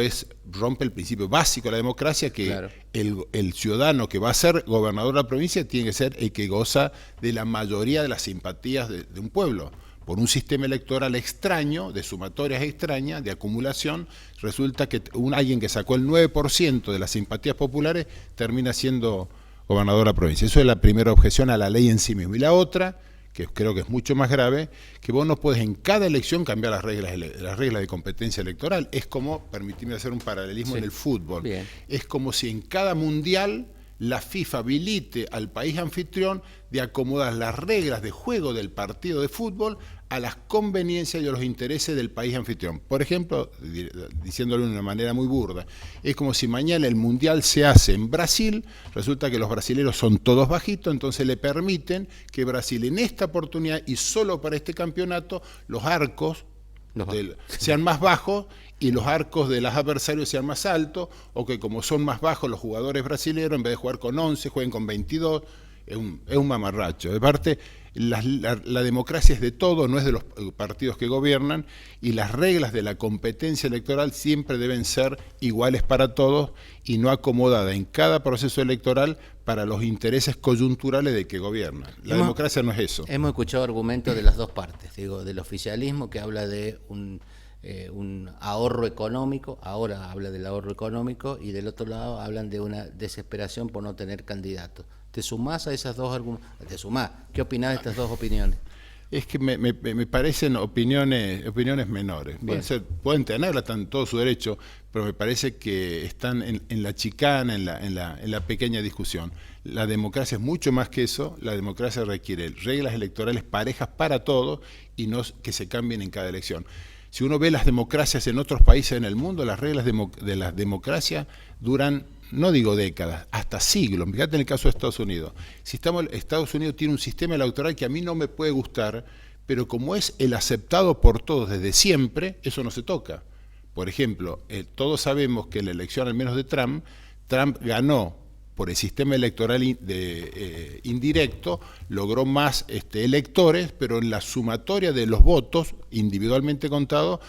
rompe el principio básico de la democracia, que Claro. el ciudadano que va a ser gobernador de la provincia tiene que ser el que goza de la mayoría de las simpatías de un pueblo. Por un sistema electoral extraño, de sumatorias extrañas, de acumulación, resulta que alguien que sacó el 9% de las simpatías populares termina siendo gobernador de la provincia. Eso es la primera objeción a la ley en sí misma. Y la otra, que creo que es mucho más grave, que vos no podés en cada elección cambiar las reglas de competencia electoral. Es como, permitidme hacer un paralelismo, Sí. en el fútbol. Bien. Es como si en cada mundial la FIFA habilite al país anfitrión de acomodar las reglas de juego del partido de fútbol a las conveniencias y a los intereses del país anfitrión. Por ejemplo, diciéndolo de una manera muy burda, es como si mañana el mundial se hace en Brasil, resulta que los brasileños son todos bajitos, entonces le permiten que Brasil en esta oportunidad y solo para este campeonato los arcos sean más bajos y los arcos de los adversarios sean más altos, o que como son más bajos los jugadores brasileños, en vez de jugar con 11, jueguen con 22, es un mamarracho. De parte, la democracia es de todos, no es de los partidos que gobiernan, y las reglas de la competencia electoral siempre deben ser iguales para todos y no acomodadas en cada proceso electoral para los intereses coyunturales de que gobiernan. La democracia no es eso. Hemos escuchado argumentos de las dos partes, digo, del oficialismo que habla de un ahorro económico, ahora habla del ahorro económico, y del otro lado hablan de una desesperación por no tener candidatos. ¿Te sumás a esas dos argumentos? ¿Te sumás? ¿Qué opinás de estas dos opiniones? Es que me parecen opiniones menores. Pueden tenerlas, están en todo su derecho, pero me parece que están en la chicana, en la pequeña discusión. La democracia es mucho más que eso. La democracia requiere reglas electorales parejas para todos y no que se cambien en cada elección. Si uno ve las democracias en otros países en el mundo, las reglas de la democracia duran, no digo décadas, hasta siglos. Fíjate en el caso de Estados Unidos. Estados Unidos tiene un sistema electoral que a mí no me puede gustar, pero como es el aceptado por todos desde siempre, eso no se toca. Por ejemplo, todos sabemos que en la elección, al menos de Trump ganó por el sistema electoral indirecto, logró más electores, pero en la sumatoria de los votos, individualmente contados,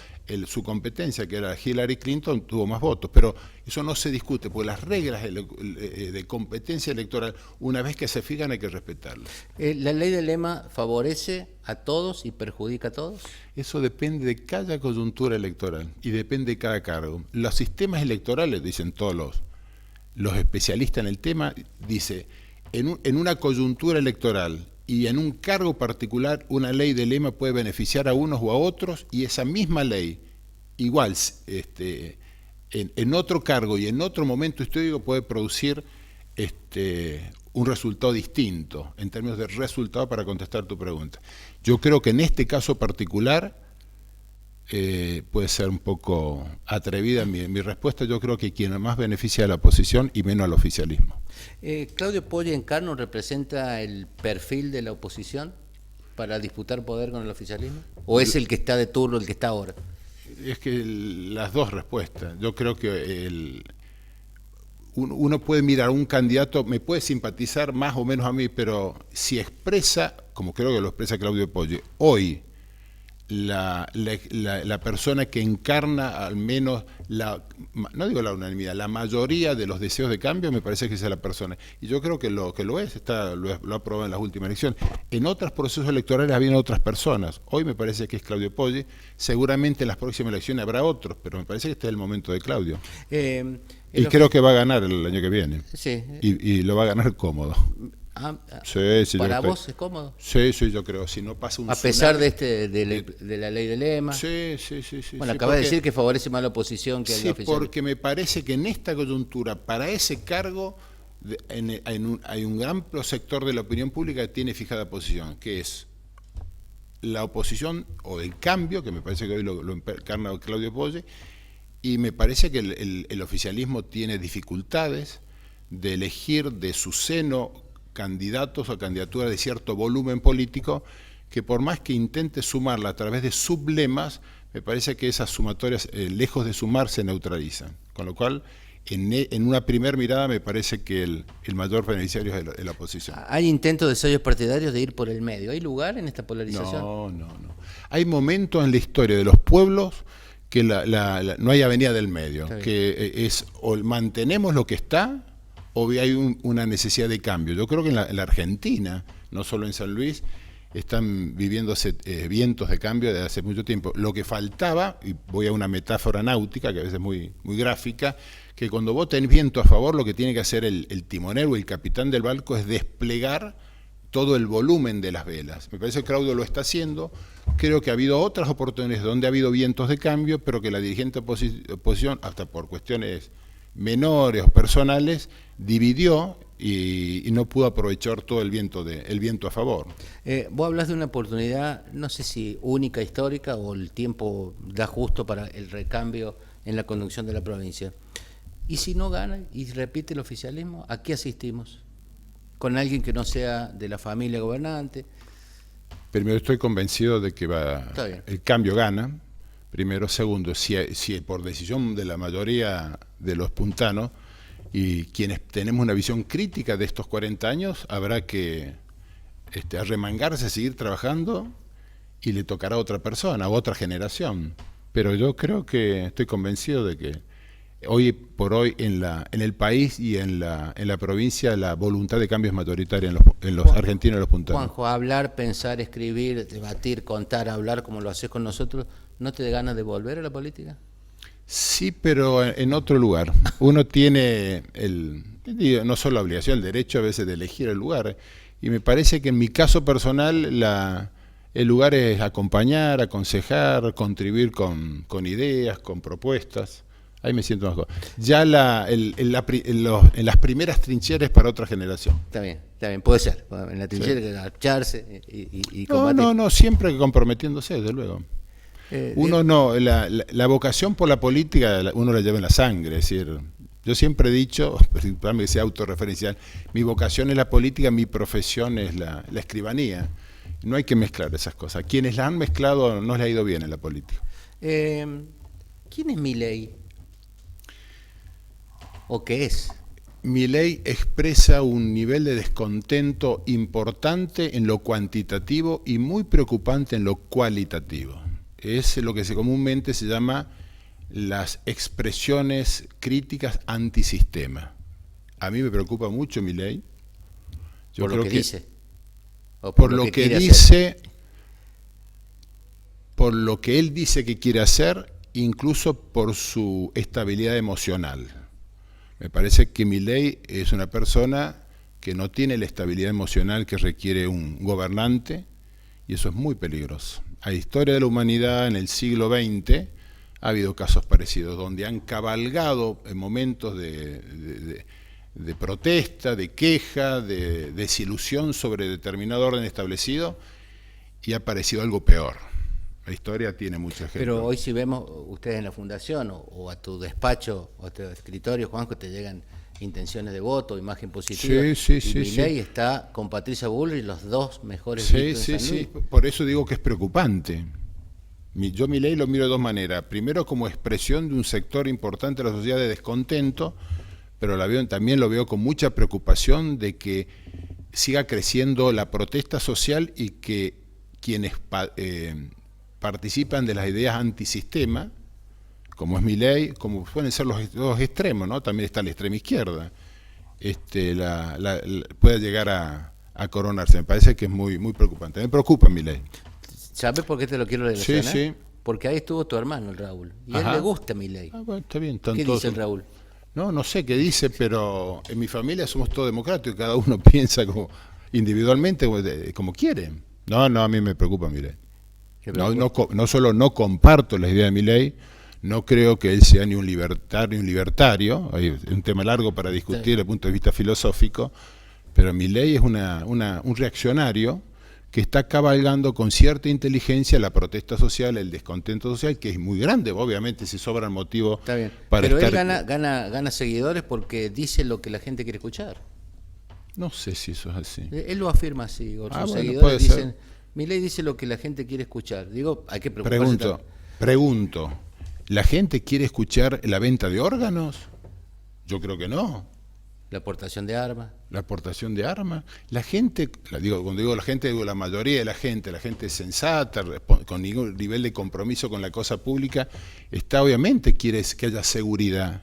su competencia, que era Hillary Clinton, tuvo más votos. Pero eso no se discute, porque las reglas de competencia electoral, una vez que se fijan, hay que respetarlas. ¿La ley del lema favorece a todos y perjudica a todos? Eso depende de cada coyuntura electoral y depende de cada cargo. Los sistemas electorales, dicen todos los especialistas en el tema, dice, en una coyuntura electoral y en un cargo particular, una ley de lema puede beneficiar a unos o a otros, y esa misma ley, igual, en otro cargo y en otro momento histórico puede producir un resultado distinto, en términos de resultado, para contestar tu pregunta. Yo creo que en este caso particular, puede ser un poco atrevida mi respuesta. Yo creo que quien más beneficia a la oposición y menos al oficialismo. ¿Claudio Poggi Encarno representa el perfil de la oposición para disputar poder con el oficialismo? ¿O es el que está de turno, el que está ahora? Es que las dos respuestas. Yo creo que uno puede mirar a un candidato, me puede simpatizar más o menos a mí, pero si expresa, como creo que lo expresa Claudio Poggi, hoy, la persona que encarna al menos no digo la unanimidad, la mayoría de los deseos de cambio, me parece que esa es la persona. Y yo creo que lo es, lo ha probado en las últimas elecciones. En otros procesos electorales habían otras personas. Hoy me parece que es Claudio Poggi. Seguramente en las próximas elecciones habrá otros, pero me parece que este es el momento de Claudio. Y creo que va a ganar el año que viene. Sí. Y lo va a ganar cómodo. Sí, ¿Para vos es cómodo? Sí, yo creo. Si no pasa un a pesar tsunami, de la ley del lema. Sí. Bueno, acaba de decir que favorece más a la oposición que a la oficial. Porque me parece que en esta coyuntura, para ese cargo, hay un amplio sector de la opinión pública que tiene fijada posición, que es la oposición o el cambio, que me parece que hoy lo encarna Claudio Poggi, y me parece que el oficialismo tiene dificultades de elegir de su seno candidatos o candidaturas de cierto volumen político, que por más que intente sumarla a través de sublemas, me parece que esas sumatorias, lejos de sumar, se neutralizan. Con lo cual, en una primera mirada, me parece que el mayor beneficiario es la oposición. ¿Hay intentos de sellos partidarios de ir por el medio? ¿Hay lugar en esta polarización? No. Hay momentos en la historia de los pueblos que no hay avenida del medio, que es o mantenemos lo que está o hay una necesidad de cambio. Yo creo que en la Argentina, no solo en San Luis, están viviéndose vientos de cambio desde hace mucho tiempo. Lo que faltaba, y voy a una metáfora náutica, que a veces es muy gráfica, que cuando vos tenés viento a favor, lo que tiene que hacer el timonel o el capitán del barco es desplegar todo el volumen de las velas. Me parece que Claudio lo está haciendo. Creo que ha habido otras oportunidades donde ha habido vientos de cambio, pero que la dirigente oposición, hasta por cuestiones menores o personales, dividió y no pudo aprovechar todo el viento a favor. Vos hablas de una oportunidad, no sé si única, histórica, o el tiempo da justo para el recambio en la conducción de la provincia. ¿Y si no gana y repite el oficialismo, a qué asistimos? ¿Con alguien que no sea de la familia gobernante? Primero, estoy convencido de que el cambio gana. Primero. Segundo, si por decisión de la mayoría de los puntanos y quienes tenemos una visión crítica de estos 40 años, habrá que arremangarse, seguir trabajando, y le tocará a otra persona, a otra generación. Pero yo creo que estoy convencido de que hoy por hoy en el país y en la provincia la voluntad de cambio es mayoritaria en los argentinos y los puntanos. Juanjo, hablar, pensar, escribir, debatir, contar, hablar como lo haces con nosotros, ¿no te da ganas de volver a la política? Sí, pero en otro lugar. Uno tiene no solo la obligación, el derecho a veces de elegir el lugar. Y me parece que en mi caso personal el lugar es acompañar, aconsejar, contribuir con ideas, con propuestas. Ahí me siento mejor. Ya en las primeras trincheras para otra generación. Está bien, puede ser. En la trinchera hay que agacharse y combatir. No, siempre comprometiéndose, desde luego. La vocación por la política uno la lleva en la sangre, es decir, yo siempre he dicho, principalmente que sea autorreferencial, mi vocación es la política, mi profesión es la escribanía. No hay que mezclar esas cosas. Quienes la han mezclado no les ha ido bien en la política. ¿Quién es Milei? ¿O qué es? Milei expresa un nivel de descontento importante en lo cuantitativo y muy preocupante en lo cualitativo. Es lo que comúnmente se llama las expresiones críticas antisistema. A mí me preocupa mucho Milei. ¿Por lo que dice? Por lo que dice, por lo que él dice que quiere hacer, incluso por su estabilidad emocional. Me parece que Milei es una persona que no tiene la estabilidad emocional que requiere un gobernante, y eso es muy peligroso. A la historia de la humanidad en el siglo XX ha habido casos parecidos, donde han cabalgado en momentos de protesta, de queja, de desilusión sobre determinado orden establecido, y ha aparecido algo peor. La historia tiene muchos ejemplos. Pero hoy si vemos ustedes en la fundación o a tu despacho o a tu escritorio, Juanjo, te llegan intenciones de voto, imagen positiva. Sí, Milei está con Patricia Bullrich, los dos mejores. Sí. Por eso digo que es preocupante. Yo Milei lo miro de dos maneras. Primero, como expresión de un sector importante de la sociedad de descontento, pero también lo veo con mucha preocupación de que siga creciendo la protesta social y que quienes participan de las ideas antisistema, como es Milei, como pueden ser los dos extremos, ¿no? También está la extrema izquierda, puede llegar a coronarse. Me parece que es muy preocupante. Me preocupa Milei. ¿Sabes por qué te lo quiero relacionar? Sí. Porque ahí estuvo tu hermano, el Raúl, y a él le gusta Milei. Bueno, está bien. ¿Qué dice el Raúl? No sé qué dice, pero en mi familia somos todos democráticos, cada uno piensa individualmente como quiere. No, a mí me preocupa Milei. No solo no comparto las ideas de Milei, no creo que él sea ni un libertario, hay un tema largo para discutir desde el punto de vista filosófico, pero Milei es un reaccionario que está cabalgando con cierta inteligencia la protesta social, el descontento social, que es muy grande, obviamente, si sobran motivos Está bien. para Pero estar... él gana seguidores porque dice lo que la gente quiere escuchar. No sé si eso es así. Él lo afirma así. O sus Bueno, seguidores puede ser. dicen, Milei dice lo que la gente quiere escuchar. Digo, hay que preocuparse Pregunto, ¿la gente quiere escuchar la venta de órganos? Yo creo que no. la aportación de armas. La aportación de armas. La gente, cuando digo la gente, digo la mayoría de la gente sensata, con ningún nivel de compromiso con la cosa pública, obviamente quiere que haya seguridad,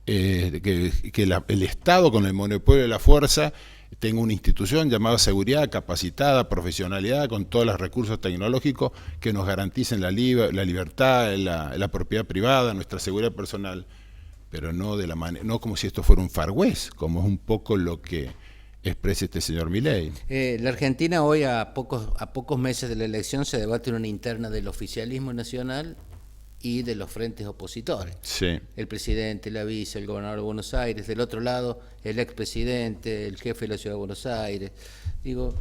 el Estado con el monopolio de la fuerza tenga una institución llamada seguridad, capacitada, profesionalidad, con todos los recursos tecnológicos que nos garanticen la libertad, la propiedad privada, nuestra seguridad personal. Pero no de la manera, no como si esto fuera un Far West, como es un poco lo que expresa este señor Milei. La Argentina hoy, a pocos meses de la elección, se debate una interna del oficialismo nacional y de los frentes opositores. Sí. El presidente, la vice, el gobernador de Buenos Aires, del otro lado el expresidente, el jefe de la ciudad de Buenos Aires. Digo,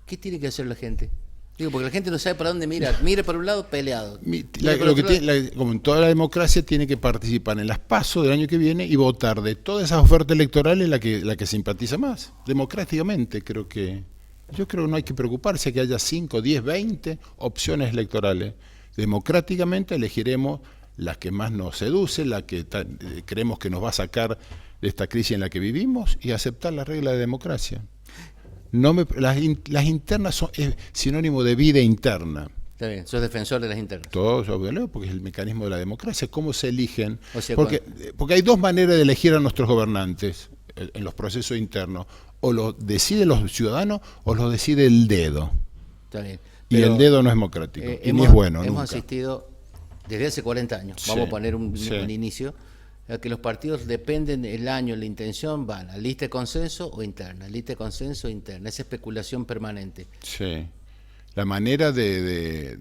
¿qué tiene que hacer la gente? Digo, porque la gente no sabe para dónde mirar. Mira para un lado, peleado. Como en toda la democracia, tiene que participar en las PASO del año que viene y votar de todas esas ofertas electorales la que simpatiza más. Democráticamente, yo creo que no hay que preocuparse que haya 5, 10, 20 opciones electorales. Democráticamente elegiremos las que más nos seduce, la que creemos que nos va a sacar de esta crisis en la que vivimos y aceptar las reglas de democracia. Las internas es sinónimo de vida interna. Está bien, sos defensor de las internas. Todo eso, porque es el mecanismo de la democracia. ¿Cómo se eligen? O sea, porque hay dos maneras de elegir a nuestros gobernantes en los procesos internos. O lo deciden los ciudadanos o lo decide el dedo. Está bien. Y el dedo no es democrático. Y ni es bueno. Hemos nunca. asistido desde hace 40 años, vamos a poner un inicio, a que los partidos dependen del año, la intención, van a lista de consenso o interna, lista de consenso o interna, esa especulación permanente. Sí. La manera de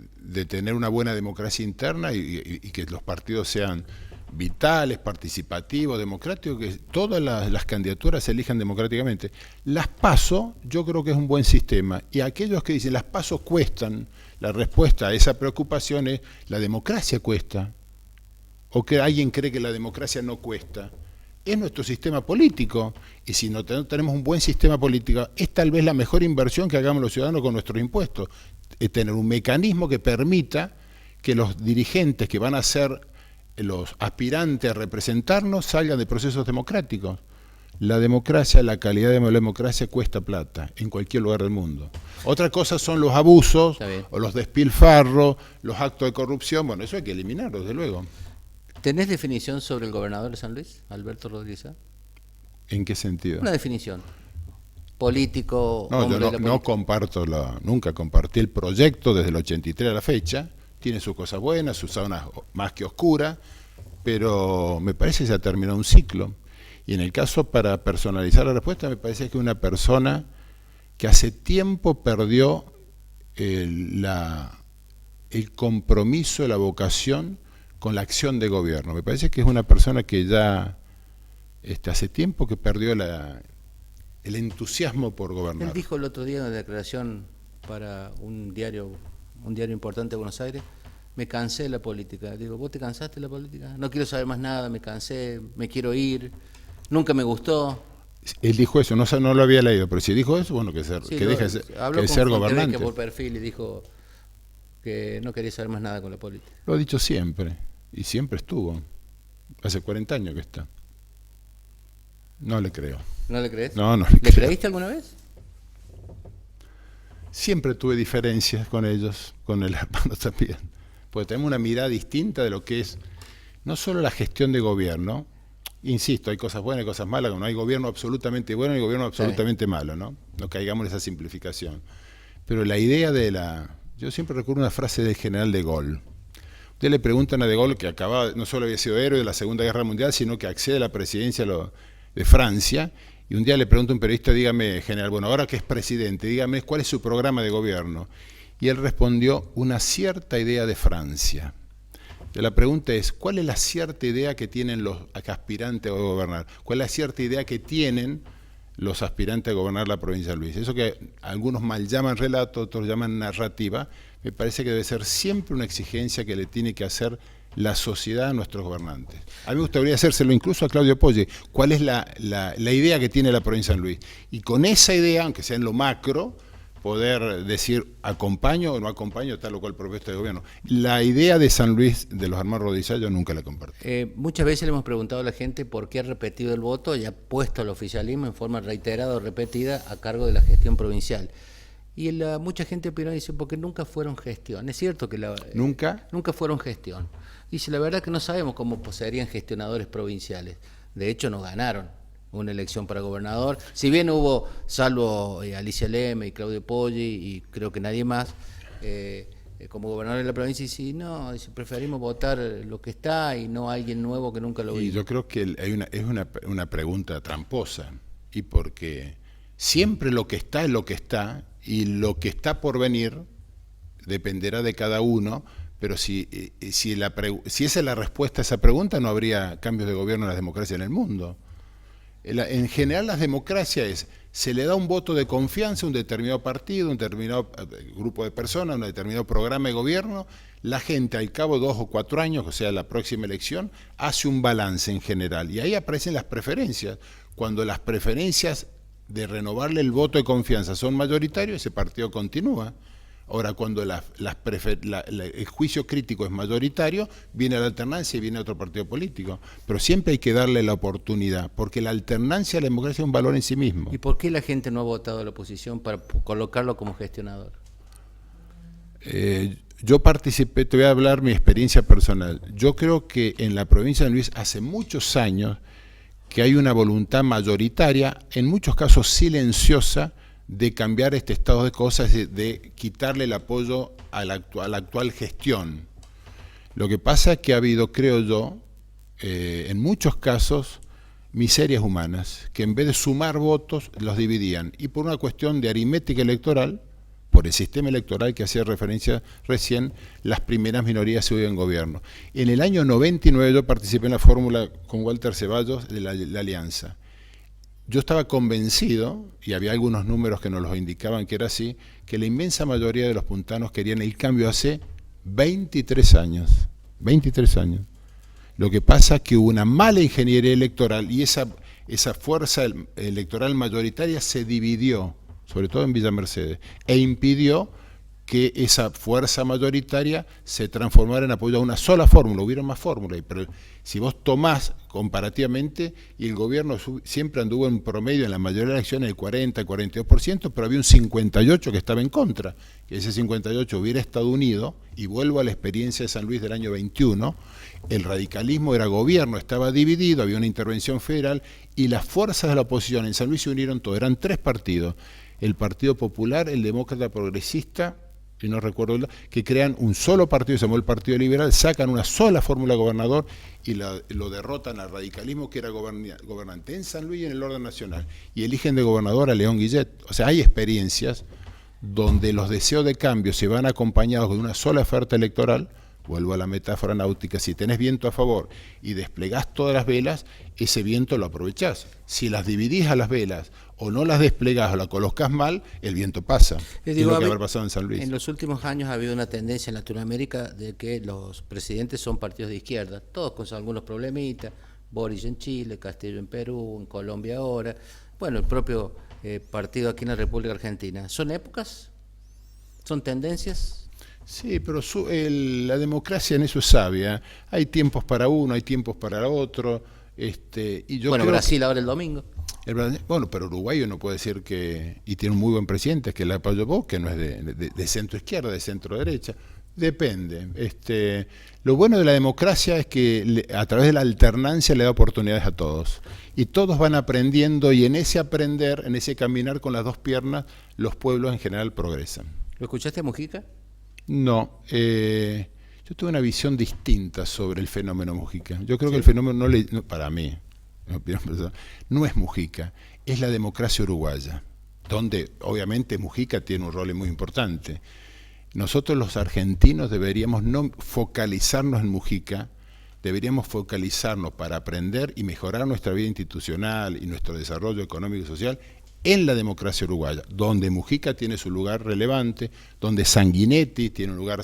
tener una buena democracia interna y que los partidos sean vitales, participativos, democráticos, que todas las candidaturas se elijan democráticamente. Las PASO yo creo que es un buen sistema, y aquellos que dicen las PASO cuestan, la respuesta a esa preocupación es la democracia cuesta, o que alguien cree que la democracia no cuesta. Es nuestro sistema político, y si no tenemos un buen sistema político, es tal vez la mejor inversión que hagamos los ciudadanos con nuestros impuestos, es tener un mecanismo que permita que los dirigentes que van a ser los aspirantes a representarnos salgan de procesos democráticos. La democracia, la calidad de la democracia cuesta plata en cualquier lugar del mundo. Otra cosa son los abusos, o los despilfarros, los actos de corrupción. Bueno, eso hay que eliminarlo, desde luego. ¿Tenés definición sobre el gobernador de San Luis, Alberto Rodríguez? ¿En qué sentido? Una definición. Político. No, yo no comparto, nunca compartí el proyecto desde el 83 a la fecha. Tiene sus cosas buenas, sus zonas más que oscuras, pero me parece que se ha terminado un ciclo. Y en el caso, para personalizar la respuesta, me parece que es una persona que hace tiempo perdió el compromiso, la vocación con la acción de gobierno. Me parece que es una persona que ya hace tiempo que perdió el entusiasmo por gobernar. Él dijo el otro día en una declaración para un diario importante de Buenos Aires: me cansé de la política. Digo, ¿vos te cansaste de la política? No quiero saber más nada, me cansé, me quiero ir, nunca me gustó. Él dijo eso, no lo había leído, pero si dijo eso, bueno, que deje de ser gobernante. Que por perfil, y dijo que no quería saber más nada con la política. Lo ha dicho siempre, y siempre estuvo. Hace 40 años que está. No le creo. ¿No le crees? No le creo. ¿Le creo. creíste alguna vez? Siempre tuve diferencias con ellos, con el hermano también, porque tenemos una mirada distinta de lo que es no solo la gestión de gobierno. Insisto, hay cosas buenas y cosas malas, no hay gobierno absolutamente bueno y gobierno absolutamente malo, ¿no? No caigamos en esa simplificación. Pero la idea yo siempre recuerdo una frase del general de Gaulle. Usted le preguntan a de Gaulle, que no solo había sido héroe de la Segunda Guerra Mundial, sino que accede a la presidencia de Francia, y un día le pregunta a un periodista: dígame, general, bueno, ahora que es presidente, dígame, ¿cuál es su programa de gobierno? Y él respondió: una cierta idea de Francia. La pregunta es, ¿cuál es la cierta idea que tienen los aspirantes a gobernar? ¿Cuál es la cierta idea que tienen los aspirantes a gobernar la provincia de San Luis. Eso que algunos mal llaman relato, otros llaman narrativa, me parece que debe ser siempre una exigencia que le tiene que hacer la sociedad a nuestros gobernantes. A mí me gustaría hacérselo incluso a Claudio Poggi, cuál es la idea que tiene la provincia de San Luis. Y con esa idea, aunque sea en lo macro, poder decir acompaño o no acompaño tal o cual propuesta de gobierno. La idea de San Luis, de los hermanos Rodríguez, yo nunca la compartí. Muchas veces le hemos preguntado a la gente por qué ha repetido el voto y ha puesto al oficialismo en forma reiterada o repetida a cargo de la gestión provincial. Y mucha gente opina y dice, porque nunca fueron gestión. Es cierto que ¿Nunca? Nunca fueron gestión. Dice, la verdad que no sabemos cómo serían gestionadores provinciales. De hecho, no ganaron una elección para gobernador. Si bien hubo, salvo Alicia Leme y Claudio Poggi y creo que nadie más, como gobernador de la provincia, dice, no, dice, preferimos votar lo que está y no a alguien nuevo que nunca lo vio. Y yo creo que es una pregunta tramposa. Y porque siempre lo que está es lo que está, y lo que está por venir dependerá de cada uno, pero si esa es la respuesta a esa pregunta, no habría cambios de gobierno en la democracia en el mundo. En general las democracias se le da un voto de confianza a un determinado partido, un determinado grupo de personas, un determinado programa de gobierno. La gente al cabo de 2 o 4 años, o sea la próxima elección, hace un balance en general y ahí aparecen las preferencias. Cuando las preferencias de renovarle el voto de confianza son mayoritarios, ese partido continúa. Ahora, cuando el juicio crítico es mayoritario, viene la alternancia y viene otro partido político. Pero siempre hay que darle la oportunidad, porque la alternancia a la democracia es un valor en sí mismo. ¿Y por qué la gente no ha votado a la oposición para colocarlo como gestionador? Yo participé, te voy a hablar mi experiencia personal. Yo creo que en la provincia de San Luis hace muchos años que hay una voluntad mayoritaria, en muchos casos silenciosa, de cambiar este estado de cosas, de quitarle el apoyo a la actual gestión. Lo que pasa es que ha habido, creo yo, en muchos casos, miserias humanas, que en vez de sumar votos, los dividían. Y por una cuestión de aritmética electoral, por el sistema electoral que hacía referencia recién, las primeras minorías se hubo en gobierno. En el año 99 yo participé en la fórmula con Walter Ceballos de la Alianza. Yo estaba convencido, y había algunos números que nos los indicaban que era así, que la inmensa mayoría de los puntanos querían el cambio hace 23 años. 23 años. Lo que pasa es que hubo una mala ingeniería electoral y esa fuerza electoral mayoritaria se dividió, sobre todo en Villa Mercedes, e impidió que esa fuerza mayoritaria se transformara en apoyo a una sola fórmula. Hubieron más fórmulas, pero si vos tomás comparativamente, y el gobierno siempre anduvo en promedio en la mayoría de las elecciones el 40, 42%, pero había un 58% que estaba en contra, que ese 58% hubiera estado unido, y vuelvo a la experiencia de San Luis del año 21, el radicalismo era gobierno, estaba dividido, había una intervención federal, y las fuerzas de la oposición en San Luis se unieron todos, eran 3 partidos, el Partido Popular, el Demócrata Progresista, y no recuerdo, que crean un solo partido, se llamó el Partido Liberal, sacan una sola fórmula de gobernador y lo derrotan al radicalismo que era gobernante en San Luis y en el orden nacional, y eligen de gobernador a León Guillet. O sea, hay experiencias donde los deseos de cambio se van acompañados de una sola oferta electoral. Vuelvo a la metáfora náutica, si tenés viento a favor y desplegás todas las velas, ese viento lo aprovechás. Si las dividís a las velas o no las desplegás o las colocás mal, el viento pasa. Es lo que habrá pasado en San Luis. En los últimos años ha habido una tendencia en Latinoamérica de que los presidentes son partidos de izquierda, todos con algunos problemitas, Boris en Chile, Castillo en Perú, en Colombia ahora, bueno, el propio partido aquí en la República Argentina. ¿Son épocas? ¿Son tendencias? Sí, pero la democracia en eso es sabia. Hay tiempos para uno, hay tiempos para otro. Y yo bueno, Brasil ahora el domingo. Bueno, pero Uruguay uno puede decir que, y tiene un muy buen presidente, que es la Pablo, que no es de centro izquierda, de centro derecha. Depende. Lo bueno de la democracia es que a través de la alternancia le da oportunidades a todos. Y todos van aprendiendo, y en ese aprender, en ese caminar con las 2 piernas, los pueblos en general progresan. ¿Lo escuchaste a Mujica? No, yo tuve una visión distinta sobre el fenómeno Mujica. Yo creo que el fenómeno para mí, no es Mujica, es la democracia uruguaya, donde obviamente Mujica tiene un rol muy importante. Nosotros los argentinos deberíamos no focalizarnos en Mujica, deberíamos focalizarnos para aprender y mejorar nuestra vida institucional y nuestro desarrollo económico y social en la democracia uruguaya, donde Mujica tiene su lugar relevante, donde Sanguinetti tiene un lugar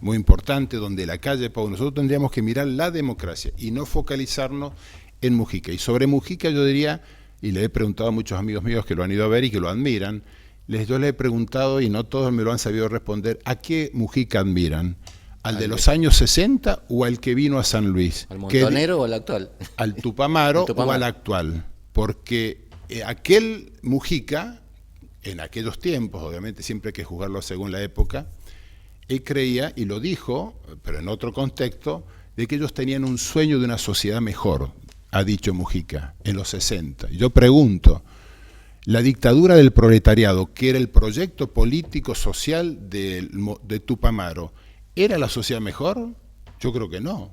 muy importante, donde la calle Pau. Nosotros tendríamos que mirar la democracia y no focalizarnos en Mujica. Y sobre Mujica yo diría, y le he preguntado a muchos amigos míos que lo han ido a ver y que lo admiran, yo le he preguntado, y no todos me lo han sabido responder, ¿a qué Mujica admiran? ¿Al de los años 60 o al que vino a San Luis? ¿Al montonero o al actual? ¿Al Tupamaro o al actual? Porque aquel Mujica, en aquellos tiempos, obviamente siempre hay que juzgarlo según la época, él creía, y lo dijo, pero en otro contexto, de que ellos tenían un sueño de una sociedad mejor, ha dicho Mujica, en los 60. Yo pregunto, la dictadura del proletariado, que era el proyecto político social de Tupamaro, ¿era la sociedad mejor? Yo creo que no.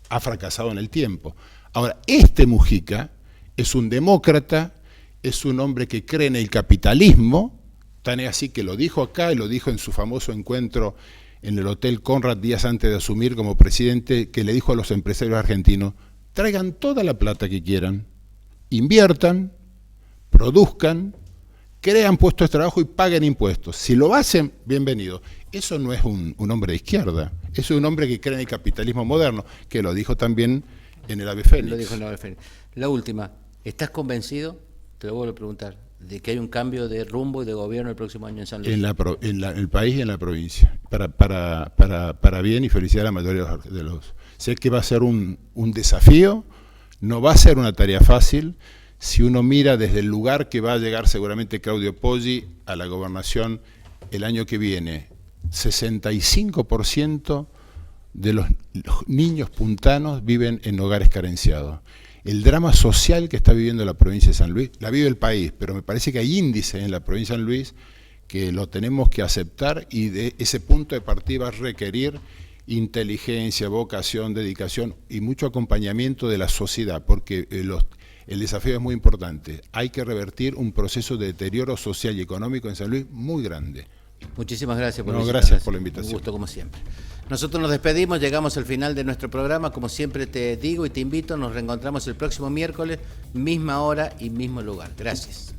Ha fracasado en el tiempo. Ahora, este Mujica es un demócrata, es un hombre que cree en el capitalismo, tan es así que lo dijo acá y lo dijo en su famoso encuentro en el Hotel Conrad días antes de asumir como presidente, que le dijo a los empresarios argentinos, traigan toda la plata que quieran, inviertan, produzcan, crean puestos de trabajo y paguen impuestos. Si lo hacen, bienvenido. Eso no es un hombre de izquierda, eso es un hombre que cree en el capitalismo moderno, que lo dijo también en el Ave Fénix. Lo dijo en el Ave Fénix. La última, ¿estás convencido, te lo vuelvo a preguntar, de que hay un cambio de rumbo y de gobierno el próximo año en San Luis? En el país y en la provincia, para bien y felicidad a la mayoría de los. Sé que va a ser un desafío, no va a ser una tarea fácil. Si uno mira desde el lugar que va a llegar seguramente Claudio Poggi a la gobernación el año que viene, 65% de los niños puntanos viven en hogares carenciados. El drama social que está viviendo la provincia de San Luis, la vive el país, pero me parece que hay índices en la provincia de San Luis que lo tenemos que aceptar, y de ese punto de partida va a requerir inteligencia, vocación, dedicación y mucho acompañamiento de la sociedad, porque el desafío es muy importante. Hay que revertir un proceso de deterioro social y económico en San Luis muy grande. Muchísimas gracias por gracias por la invitación. Un gusto como siempre. Nosotros nos despedimos, llegamos al final de nuestro programa. Como siempre te digo y te invito, nos reencontramos el próximo miércoles, misma hora y mismo lugar. Gracias.